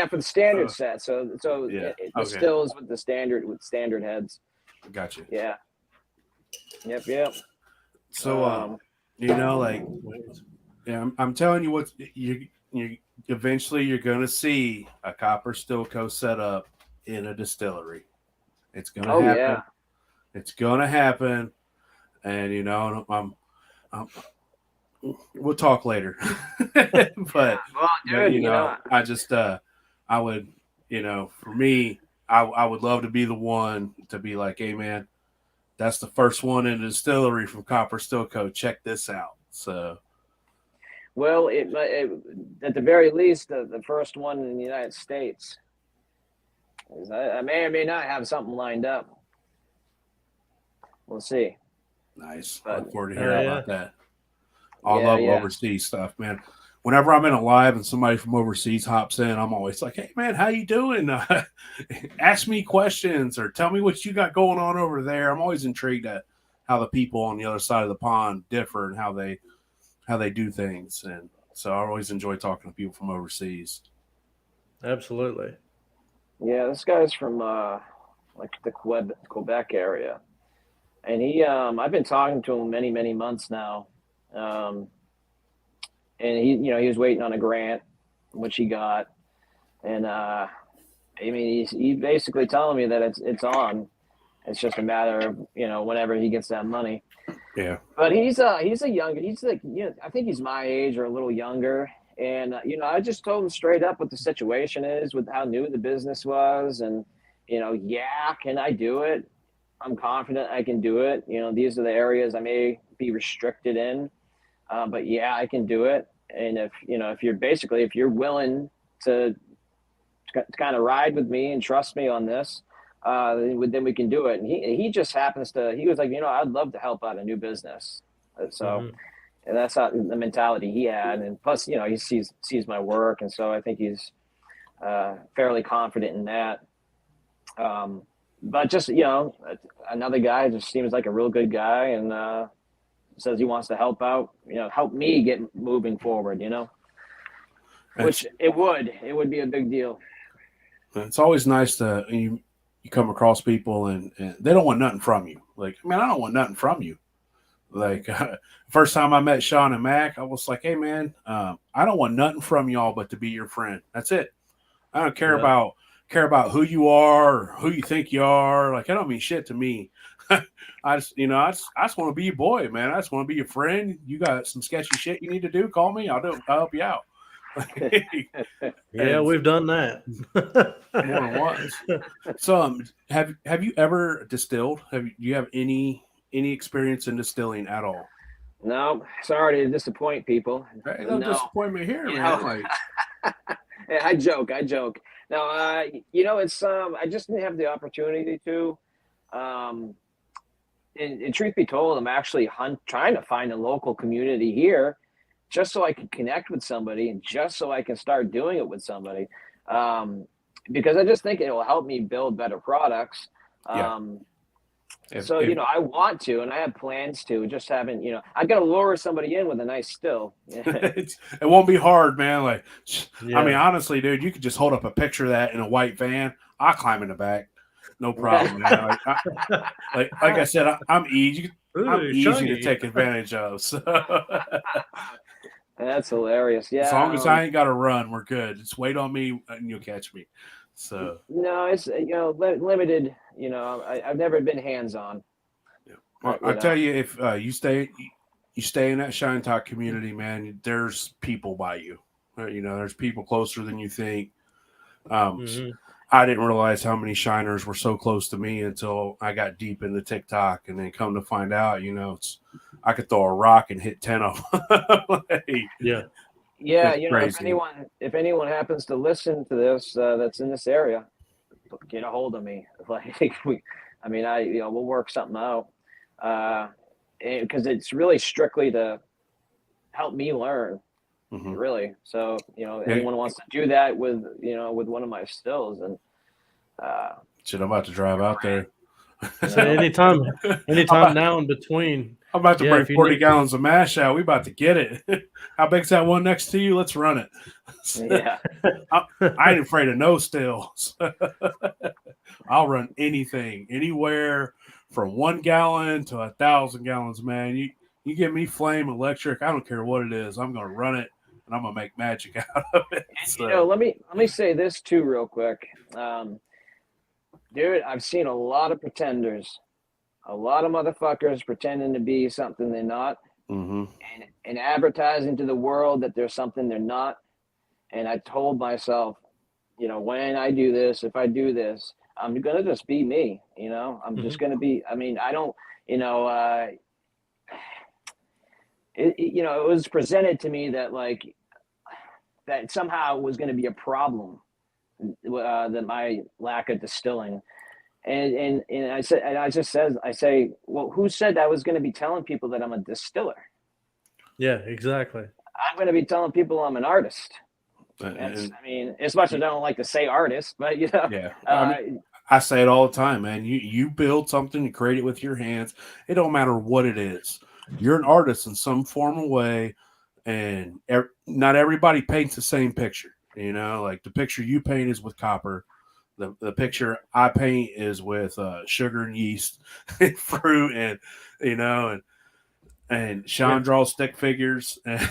For the standard set. So the stills with the standard heads. Gotcha. Yeah. Yep. So I'm telling you what, you eventually you're gonna see a Copper Still Co. set up in a distillery. It's gonna happen. Yeah. It's gonna happen, and I'm we'll talk later. but, Well, dude, you know, I just I would, for me, I would love to be the one to be like, hey man, that's the first one in the distillery from Copper Still Co. Check this out. So well, at the very least, the first one in the United States. I may or may not have something lined up. We'll see. nice. I But look forward to hearing about that. I yeah, love yeah. overseas stuff, man. Whenever I'm in a live and somebody from overseas hops in, I'm always like, "Hey, man, how you doing? Ask me questions or tell me what you got going on over there." I'm always intrigued at how the people on the other side of the pond differ and how they do things, and so I always enjoy talking to people from overseas. Absolutely. Yeah, this guy's from like the Quebec area, and I've been talking to him many months now, um, and he was waiting on a grant, which he got, and I mean he's basically telling me that it's on. It's just a matter of whenever he gets that money. Yeah, But he's a younger. He's like I think he's my age or a little younger. And I just told him straight up what the situation is with how new the business was, and yeah, can I do it? I'm confident I can do it. These are the areas I may be restricted in, but yeah, I can do it. And if you're willing to kind of ride with me and trust me on this, then we can do it. And he just happens to. He was like, I'd love to help out a new business. So. Mhm. And that's not the mentality he had. And plus, he sees my work, and so I think he's fairly confident in that. But just another guy just seems like a real good guy, and says he wants to help out. Help me get moving forward. Which it would be a big deal. it's always nice to you come across people and they don't want nothing from you. Like, man, I don't want nothing from you. Like first time I met Sean and Mac, I was like, "Hey man, I don't want nothing from y'all but to be your friend. That's it. I don't care about who you are or who you think you are. Like, I don't mean shit to me. I just want to be your boy, man. I just want to be your friend. You got some sketchy shit you need to do? Call me. I'll help you out." Yeah, we've done that. More than once. So, have you ever distilled? Do you have any experience in distilling at all? No, sorry to disappoint people. Hey, no disappointment here, You man. know. Like, Yeah, I joke. No, it's I just didn't have the opportunity to. Um, and truth be told, I'm actually trying to find a local community here, just so I can connect with somebody, and just so I can start doing it with somebody. Because I just think it will help me build better products. yeah. I want to, and I have plans to. Just haven't, I got to lure somebody in with a nice still. It won't be hard, man. Like, Yeah. I mean, honestly, dude, you could just hold up a picture of that in a white van. I'll climb in the back, no problem, man. Like I said, I'm easy. I'm easy to take advantage of. So. That's hilarious. Yeah. As long as I ain't got to run, we're good. Just wait on me and you'll catch me. So. No, it's limited. I've never been hands on. Yeah. Well, I tell you, if you stay in that Shine Talk community, man, there's people by you. There's people closer than you think. I didn't realize how many shiners were so close to me until I got deep into TikTok, and then come to find out, I could throw a rock and hit 10 of them. Yeah. Yeah, crazy. if anyone happens to listen to this that's in this area, get a hold of me. Like we'll work something out. Because it's really strictly to help me learn, really. So anyone wants to do that with one of my stills, and shit, I'm about to drive out there. So anytime now in between. I'm about to bring 40 gallons of mash out. We about to get it. How big's that one next to you? Let's run it. Yeah. I ain't afraid of no stills. I'll run anything, anywhere from 1 gallon to 1,000 gallons, man. You give me flame, electric, I don't care what it is. I'm going to run it, and I'm going to make magic out of it. So. Let me say this too real quick. Dude, I've seen a lot of pretenders. A lot of motherfuckers pretending to be something they're not, Mm-hmm. and advertising to the world that there's something they're not. And I told myself, when I do this, if I do this, I'm going to just be me, I'm just going to be, I mean, I don't, you know, it was presented to me that that somehow it was going to be a problem, that my lack of distilling. And I said, and I say, well, who said I was going to be telling people that I'm a distiller? Yeah, exactly. I'm going to be telling people I'm an artist. I mean, as much as I don't like to say artist, but yeah, I say it all the time, man. You build something, you create it with your hands. It don't matter what it is. You're an artist in some form or way, and not everybody paints the same picture. Like the picture you paint is with copper. The picture I paint is with sugar and yeast and fruit, and and Sean draws stick figures. And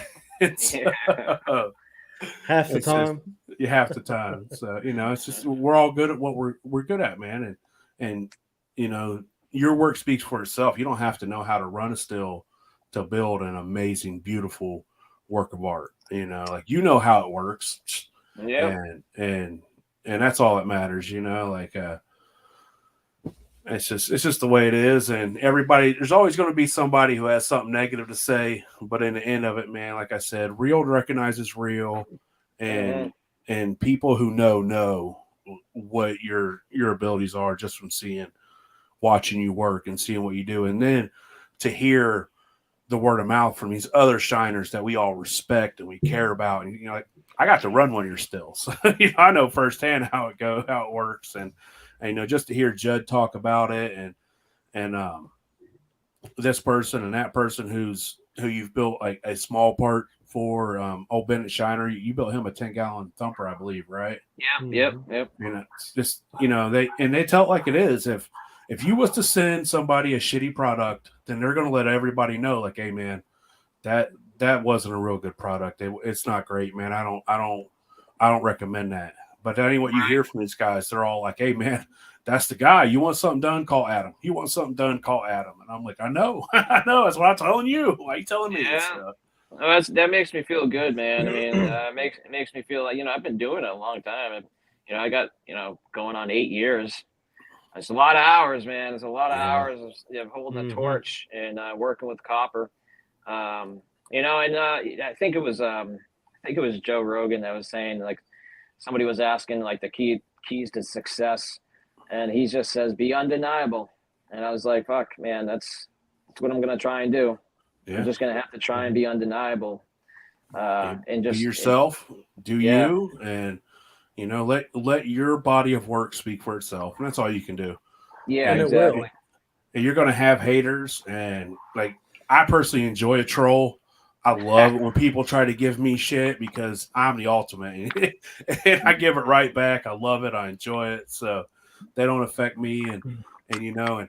half the time. You half the time. So it's just we're all good at what we're good at, man. And your work speaks for itself. You don't have to know how to run a still to build an amazing, beautiful work of art. Like how it works. Yeah. And that's all that matters. It's just the way it is, and there's always going to be somebody who has something negative to say, but in the end of it, man, like I said, real recognizes real, and and people who know what your abilities are just from watching you work and seeing what you do, and then to hear the word of mouth from these other shiners that we all respect and we care about, and I got to run one of your stills. I know firsthand how it works, and just to hear Judd talk about it, and this person and that person who you've built like a small part for, old Bennett Shiner, you built him a 10-gallon thumper, I believe, right? Yeah. Yep. It's just they tell it like it is. If you was to send somebody a shitty product, then they're going to let everybody know, like, hey man, that wasn't a real good product. It's not great, man. I don't recommend that. But that ain't what you hear from these guys. They're all like, hey man, that's the guy. You want something done, call Adam. You want something done, call Adam. And I'm like, I know. I know. That's what I'm telling you. Why are you telling me? Yeah. So. Oh, that makes me feel good, man. I mean, it makes me feel like, I've been doing it a long time. And, I got, going on 8 years. It's a lot of hours, man. It's a lot of hours of holding the torch and working with copper. And I think it was Joe Rogan that was saying, like, somebody was asking like the keys to success, and he just says, be undeniable. And I was like, fuck, man, that's what I'm going to try and do. Yeah. I'm just going to have to try and be undeniable. And just be yourself, do you, and let your body of work speak for itself, and that's all you can do. Yeah, exactly. And you're going to have haters, and like I personally enjoy a troll. I love it when people try to give me shit because I'm the ultimate, and I give it right back. I love it. I enjoy it. So they don't affect me, and and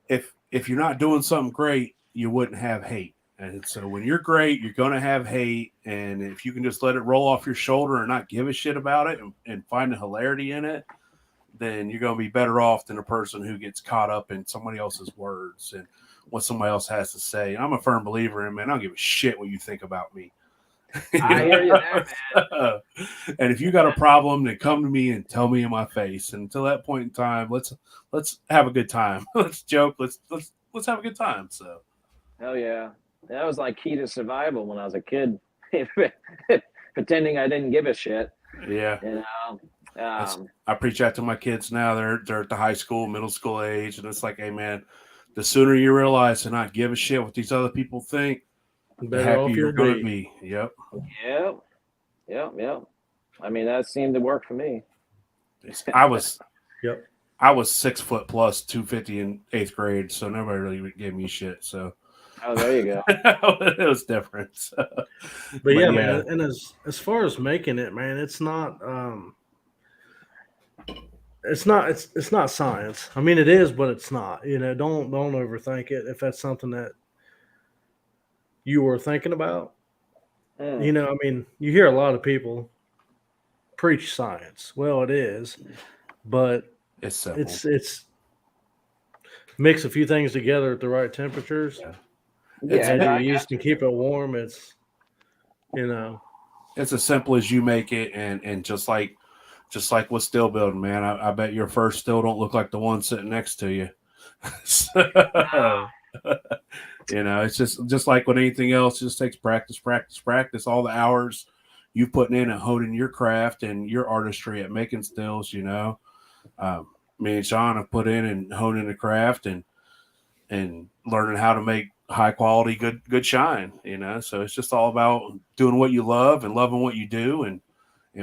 if you're not doing something great, you wouldn't have hate. And so when you're great, you're going to have hate. And if you can just let it roll off your shoulder and not give a shit about it and find the hilarity in it, then you're going to be better off than a person who gets caught up in somebody else's words and what somebody else has to say. And I'm a firm believer in, man, I don't give a shit what you think about me. I hear you there, man. And if you got a problem, then come to me and tell me in my face. And until that point in time, let's have a good time. Let's joke. Let's have a good time. So, hell yeah, that was like key to survival when I was a kid, pretending I didn't give a shit. Yeah, I preach that to my kids now. They're at the high school, middle school age, and it's like, hey man, the sooner you realize to not give a shit what these other people think, the happier you're going to be. Yep. I mean, that seemed to work for me. I was 6 foot plus 250 in 8th grade, so nobody really gave me shit. So, oh, there you go. It was different. So. But yeah, man. And as far as making it, man, it's not. It's not science. I mean, it is, but it's not. Don't overthink it. If that's something that you were thinking about, I mean, you hear a lot of people preach science. Well, it is, but it's simple. It's mix a few things together at the right temperatures. Yeah. Yeah, you used to keep it warm. It's it's as simple as you make it, and just like with still building, man. I bet your first still don't look like the one sitting next to you. So, it's just like with anything else. It just takes practice, practice, practice. All the hours you putting in and honing your craft and your artistry at making stills. Me and Sean have put in and honing the craft and learning how to make high quality, good shine. So it's just all about doing what you love and loving what you do, and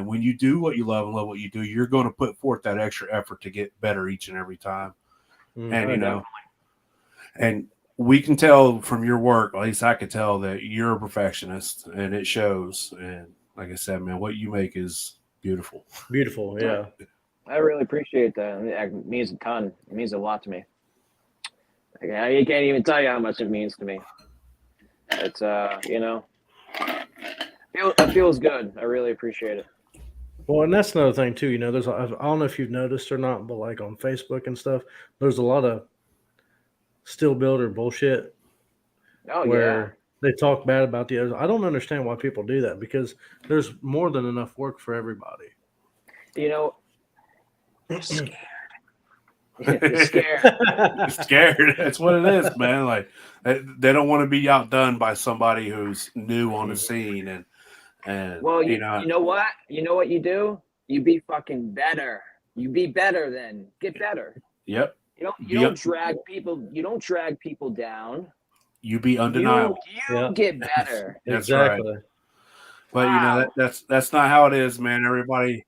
when you do what you love and love what you do, you're going to put forth that extra effort to get better each and every time. And and we can tell from your work, at least I could tell, that you're a perfectionist, and it shows. And like I said, man, what you make is beautiful. Beautiful, yeah. I really appreciate that. It means a ton. It means a lot to me. You can't even tell you how much it means to me. It's it feels good. I really appreciate it. Well, and that's another thing too. There's I don't know if you've noticed or not, but like on Facebook and stuff, there's a lot of still builder bullshit. Oh, where they talk bad about the others. I don't understand why people do that, because there's more than enough work for everybody. They're scared. They're scared. They're scared. That's what it is, man. Like, they don't want to be outdone by somebody who's new on the scene. And well, you know what? You know what you do? You be fucking better. You be better then. Get better. Yep. You don't drag people. You don't drag people down. You be undeniable. You get better. That's exactly. Right. But that's not how it is, man. Everybody,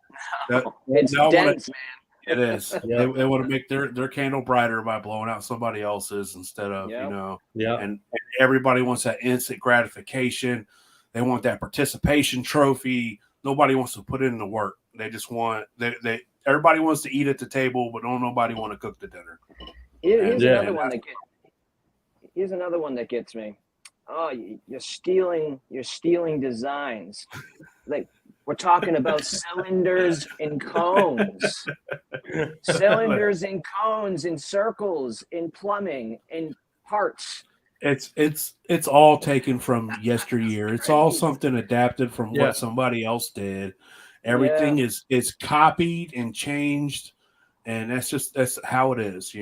it's dense, man. It is. They want to make their candle brighter by blowing out somebody else's instead of and everybody wants that instant gratification. They want that participation trophy. Nobody wants to put in the work. They just want everybody wants to eat at the table, but nobody want to cook the dinner. Here's another one that gets me. Oh, you're stealing designs. Like, we're talking about cylinders and cones. Cylinders and cones and circles in plumbing and parts. It's all taken from yesteryear. It's all something adapted from what somebody else did. Everything is copied and changed, and that's how it is,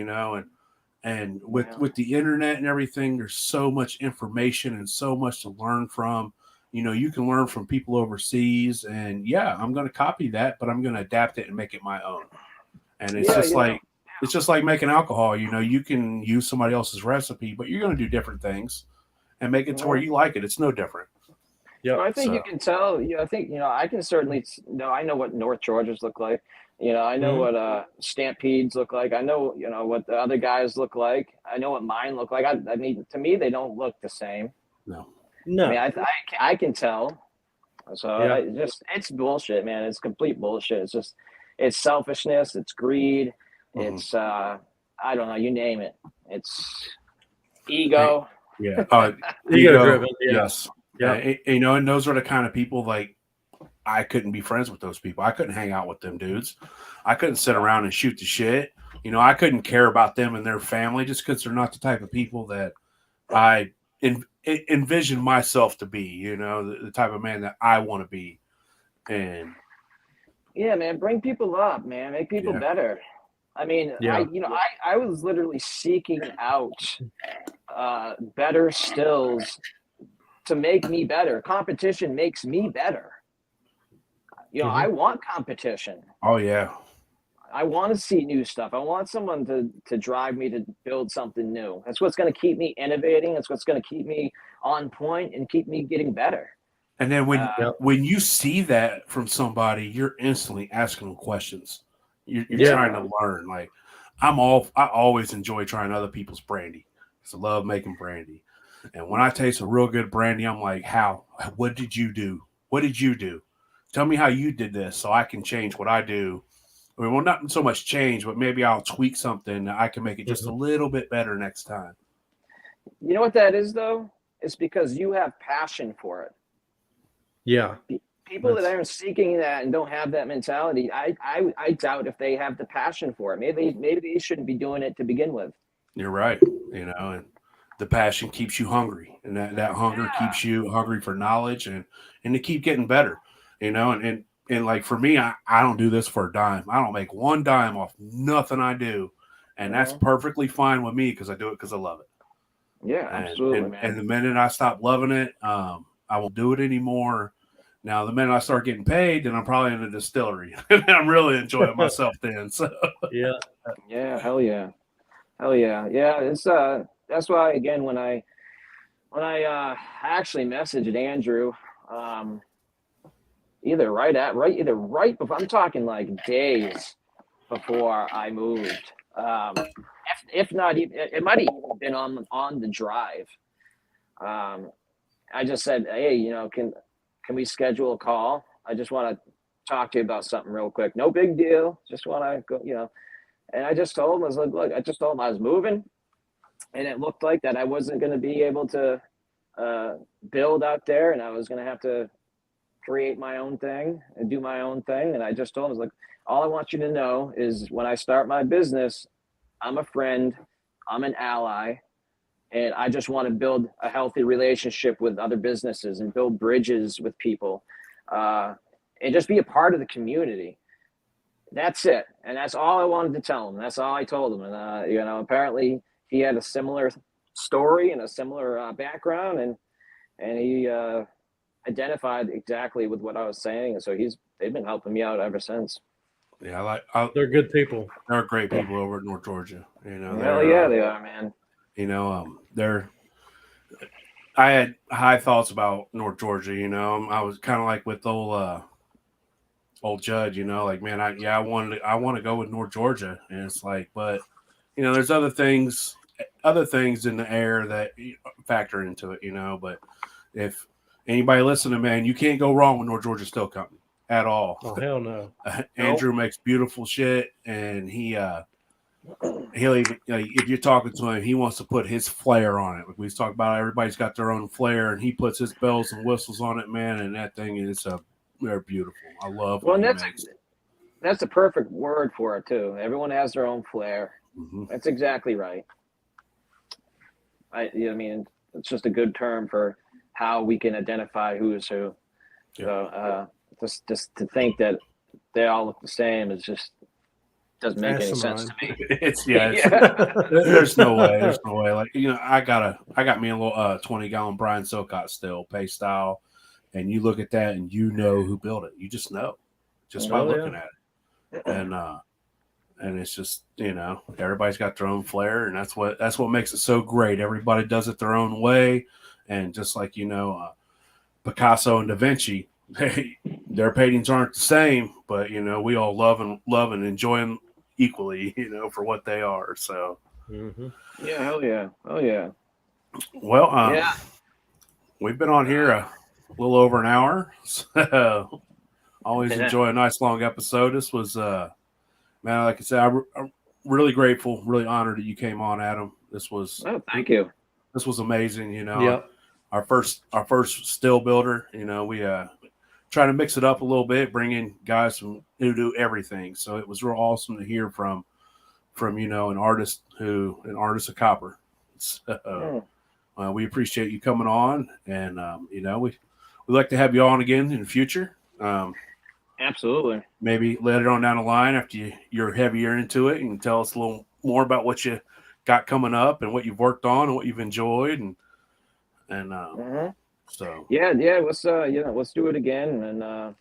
And with the internet and everything, there's so much information and so much to learn from. You can learn from people overseas, and I'm going to copy that, but I'm going to adapt it and make it my own. And it's just like making alcohol. You can use somebody else's recipe, but you're going to do different things and make it to where you like it. It's no different. Yeah, I think you can tell. I think I can certainly know. I know what North Georgians look like. I know what Stampedes look like. I know what the other guys look like. I know what mine look like. I mean, to me, they don't look the same. No. I mean, I can tell. So it's bullshit, man. It's complete bullshit. It's selfishness. It's greed. Mm-hmm. It's I don't know. You name it. It's ego. Yeah. Ego driven. Yes. Yeah. And those are the kind of people, like, I couldn't be friends with those people. I couldn't hang out with them dudes. I couldn't sit around and shoot the shit. I couldn't care about them and their family just because they're not the type of people that I envision myself to be, the type of man that I want to be. And man, bring people up, man. Make people better. I mean, I was literally seeking out better stills to make me better. Competition makes me better. I want competition. Oh, yeah. I want to see new stuff. I want someone to drive me to build something new. That's what's going to keep me innovating. That's what's going to keep me on point and keep me getting better. And then when you see that from somebody, you're instantly asking them questions. You're trying to learn. Like, I always enjoy trying other people's brandy. I love making brandy. And when I taste a real good brandy, I'm like, how? What did you do? What did you do? Tell me how you did this so I can change what I do. I mean, well, not so much change, but maybe I'll tweak something that I can make it just a little bit better next time. You know what that is, though? It's because you have passion for it. Yeah. People that aren't seeking that and don't have that mentality, I doubt if they have the passion for it. Maybe they shouldn't be doing it to begin with. You're right. And the passion keeps you hungry, and that hunger keeps you hungry for knowledge and to keep getting better, and like for me, I don't do this for a dime. I don't make one dime off nothing I do, and that's perfectly fine with me because I do it because I love it. Yeah, absolutely, man. And the minute I stop loving it, I won't do it anymore. Now, the minute I start getting paid, then I'm probably in a distillery, and I'm really enjoying myself then. So yeah, hell yeah. It's that's why again when I actually messaged Andrew, either right before, I'm talking like days before I moved. If not even, it might have even been on the drive. I just said, hey, can we schedule a call? I just want to talk to you about something real quick. No big deal. Just want to go, And I just told him, I was like, look, I just told him I was moving, and it looked like that I wasn't going to be able to build out there, and I was going to have to create my own thing and do my own thing. And I just told him, I was like, all I want you to know is when I start my business, I'm a friend, I'm an ally, and I just want to build a healthy relationship with other businesses and build bridges with people, and just be a part of the community. That's it. And that's all I wanted to tell him. That's all I told him. And, apparently he had a similar story and a similar background, and he identified exactly with what I was saying. And so they've been helping me out ever since. Yeah, they're good people. They're great people over at North Georgia. Hell yeah, they are, man. I had high thoughts about North Georgia. I was kind of like with old Judge. Like, man, I want to go with North Georgia, and it's like, but there's other things in the air that factor into it. But if anybody listening, man, you can't go wrong with North Georgia Steel Company at all. Oh, hell no. Andrew makes beautiful shit, and he'll even, if you're talking to him, he wants to put his flair on it. Like we talk about, everybody's got their own flair, and he puts his bells and whistles on it, man. And that thing they're beautiful. I love. Well, that's the perfect word for it too. Everyone has their own flair. Mm-hmm. That's exactly right. It's just a good term for how we can identify who is who. Yeah. So just to think that they all look the same is just doesn't make any sense to me. There's no way. Like, I got me a little 20-gallon Brian Silcott still pay style, and you look at that and who built it. You just know just by looking at it. And it's just, everybody's got their own flair, and that's what makes it so great. Everybody does it their own way. And just like, Picasso and Da Vinci, their paintings aren't the same, but, we all love and enjoy them equally, for what they are. So, yeah, hell yeah. Oh, yeah. Well, we've been on here a little over an hour. So, always enjoy a nice long episode. This was, man, like I said, I'm really grateful, really honored that you came on, Adam. This was. Oh, thank you. This was amazing. Our first still builder. We try to mix it up a little bit, bring in guys who do everything. So it was real awesome to hear from an artist of copper. So we appreciate you coming on, and we'd like to have you on again in the future. Absolutely. Maybe later on down the line after you're heavier into it, and tell us a little more about what you got coming up and what you've worked on and what you've enjoyed, and so let's do it again, and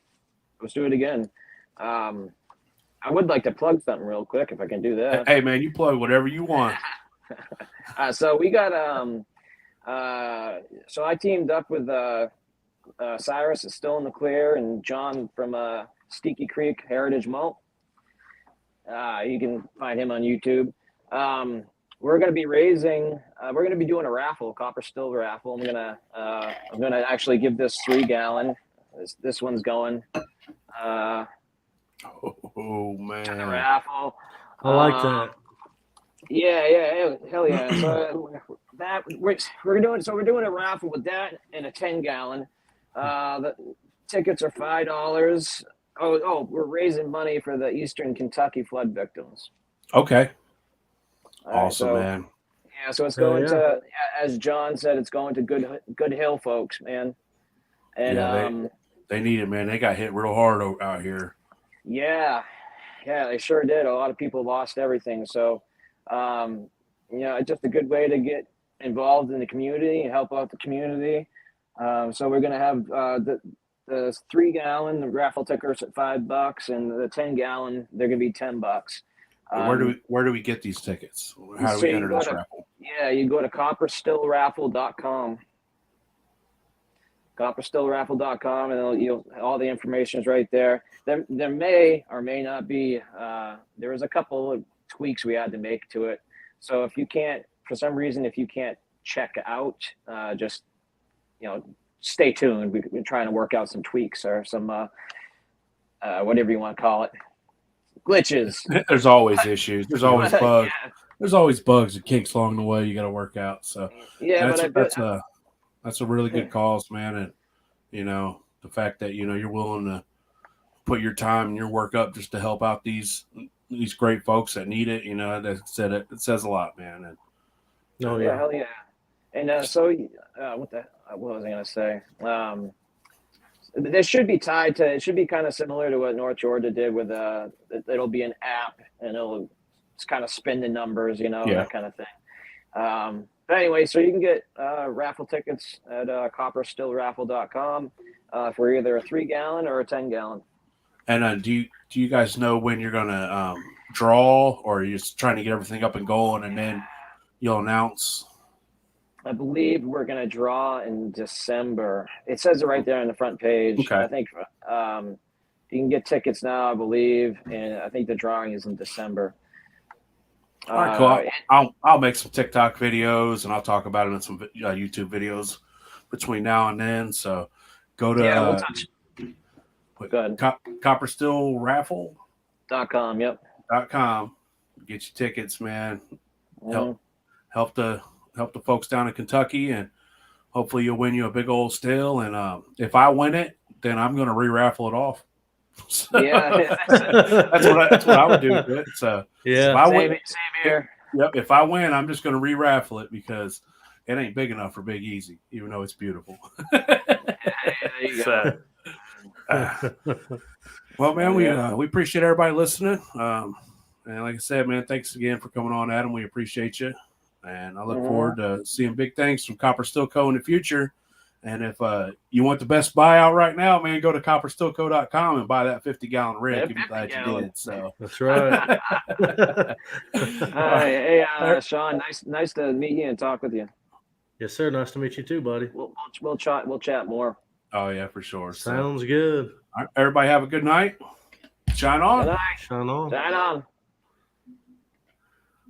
let's do it again. I would like to plug something real quick if I can do that. Hey man, you plug whatever you want. So we got so I teamed up with Cyrus is still in the clear, and John from Steaky Creek Heritage Malt. You can find him on YouTube. We're going to be we're going to be doing a raffle, copper still raffle. I'm going to actually give this 3-gallon. This one's going. Oh man. To the raffle. I like that. Yeah, hell yeah. So we're doing a raffle with that and a 10-gallon. The tickets are $5. Oh, we're raising money for the Eastern Kentucky flood victims. Okay. Awesome, man. Yeah, so it's Hell going yeah. to, as John said, it's going to Good Hill folks, man. And Yeah, they need it, man. They got hit real hard out here. yeah, they sure did. A lot of people lost everything. So, it's just a good way to get involved in the community and help out the community. So we're gonna have the 3-gallon, the raffle tickets at $5, and the 10-gallon they're gonna be $10. Where do we get these tickets? How do so we you enter go this to- raffle? Yeah, you go to copperstillraffle.com. copperstillraffle.com, and all the information is right there. There may or may not be. There was a couple of tweaks we had to make to it. So if you can't, for some reason, if you can't check out, just stay tuned. We're trying to work out some tweaks or some whatever you want to call it, glitches. There's always issues. There's always bugs. Yeah. There's always bugs and kinks along the way you got to work out. So Yeah, that's a really good cause, man. And the fact that you're willing to put your time and your work up just to help out these great folks that need it. That said it says a lot, man. And yeah, hell yeah. And what was I gonna say? This should be tied to. It should be kind of similar to what North Georgia did with it'll be an app and it'll kind of spin the numbers, that kind of thing. But anyway, so you can get raffle tickets at copperstillraffle.com for either a 3-gallon or a 10-gallon. And do you guys know when you're gonna draw, or are you just trying to get everything up and going and then you'll announce? I believe we're gonna draw in December. It says it right there on the front page. Okay. I think you can get tickets now, I believe, and I think the drawing is in December. All right, cool. I'll make some TikTok videos and I'll talk about it in some YouTube videos between now and then. So go to we'll touch. Go ahead. copperstillraffle.com. Yep. .com. Get your tickets, man. Mm-hmm. Help the folks down in Kentucky, and hopefully you'll win you a big old still. And if I win it, then I'm going to re-raffle it off. Yeah, that's what I would do with it. So yeah, if I same here. Yep. If I win, I'm just going to re-raffle it because it ain't big enough for Big Easy, even though it's beautiful. There you go. Well, man, we appreciate everybody listening. And like I said, man, thanks again for coming on, Adam. We appreciate you, and I look forward to seeing big things from Copper Still Co. in the future. And if you want the best buyout right now, man, go to copperstillco.com and buy that 50-gallon rig. You'll be glad you did. So that's right. Hey, Sean, nice to meet you and talk with you. Yes, sir. Nice to meet you too, buddy. We'll chat more. Oh yeah, for sure. Sounds good. All right, everybody have a good night. Shine on. Good night. Shine on. Shine on.